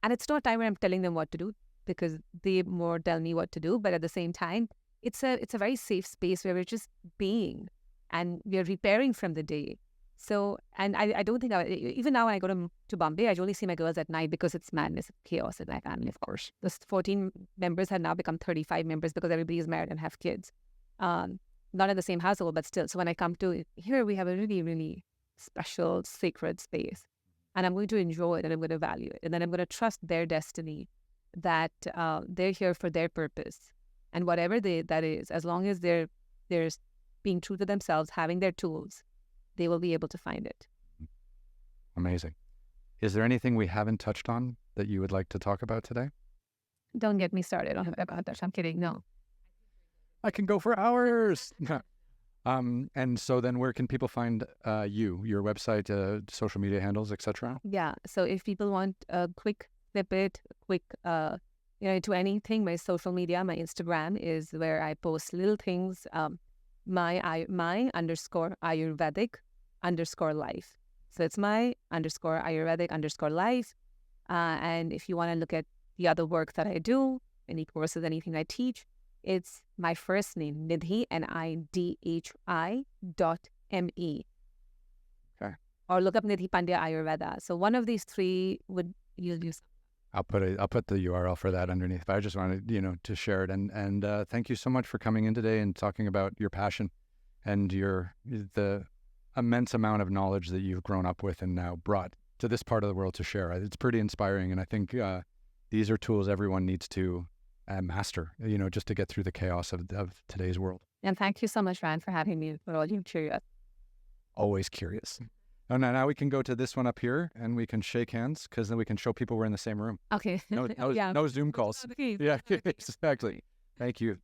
And it's not time where I'm telling them what to do, because they more tell me what to do. But at the same time, it's a very safe space where we're just being and we're repairing from the day. So, and I don't think, even now when I go to Bombay, I only see my girls at night because it's madness, chaos in my family, of course. Those 14 members have now become 35 members because everybody is married and have kids. Not in the same household, but still. So when I come to here, we have a really, really special, sacred space. And I'm going to enjoy it and I'm going to value it. And then I'm going to trust their destiny, that they're here for their purpose. And whatever that is, as long as they're being true to themselves, having their tools, they will be able to find it. Amazing. Is there anything we haven't touched on that you would like to talk about today? Don't get me started on about that. I'm kidding. No. I can go for hours. And so then where can people find your website, social media handles, etc.? Yeah. So if people want a quick snippet, to anything, my social media, my Instagram is where I post little things, my _Ayurvedic_life. So it's my _Ayurvedic_life. And if you want to look at the other work that I do, any courses, anything I teach, it's my first name, Nidhi, NIDHI.me. Okay. Or look up Nidhi Pandya Ayurveda. So one of these three you'll use. I'll put the URL for that underneath. But I just wanted, to share it. And thank you so much for coming in today and talking about your passion and the immense amount of knowledge that you've grown up with and now brought to this part of the world to share. It's pretty inspiring. And I think these are tools everyone needs to master, just to get through the chaos of today's world. And thank you so much, Ryan, for having me. For all you curious. Always curious. Oh, now we can go to this one up here and we can shake hands, because then we can show people we're in the same room. Okay. No Zoom calls. Okay. Yeah, exactly. Thank you.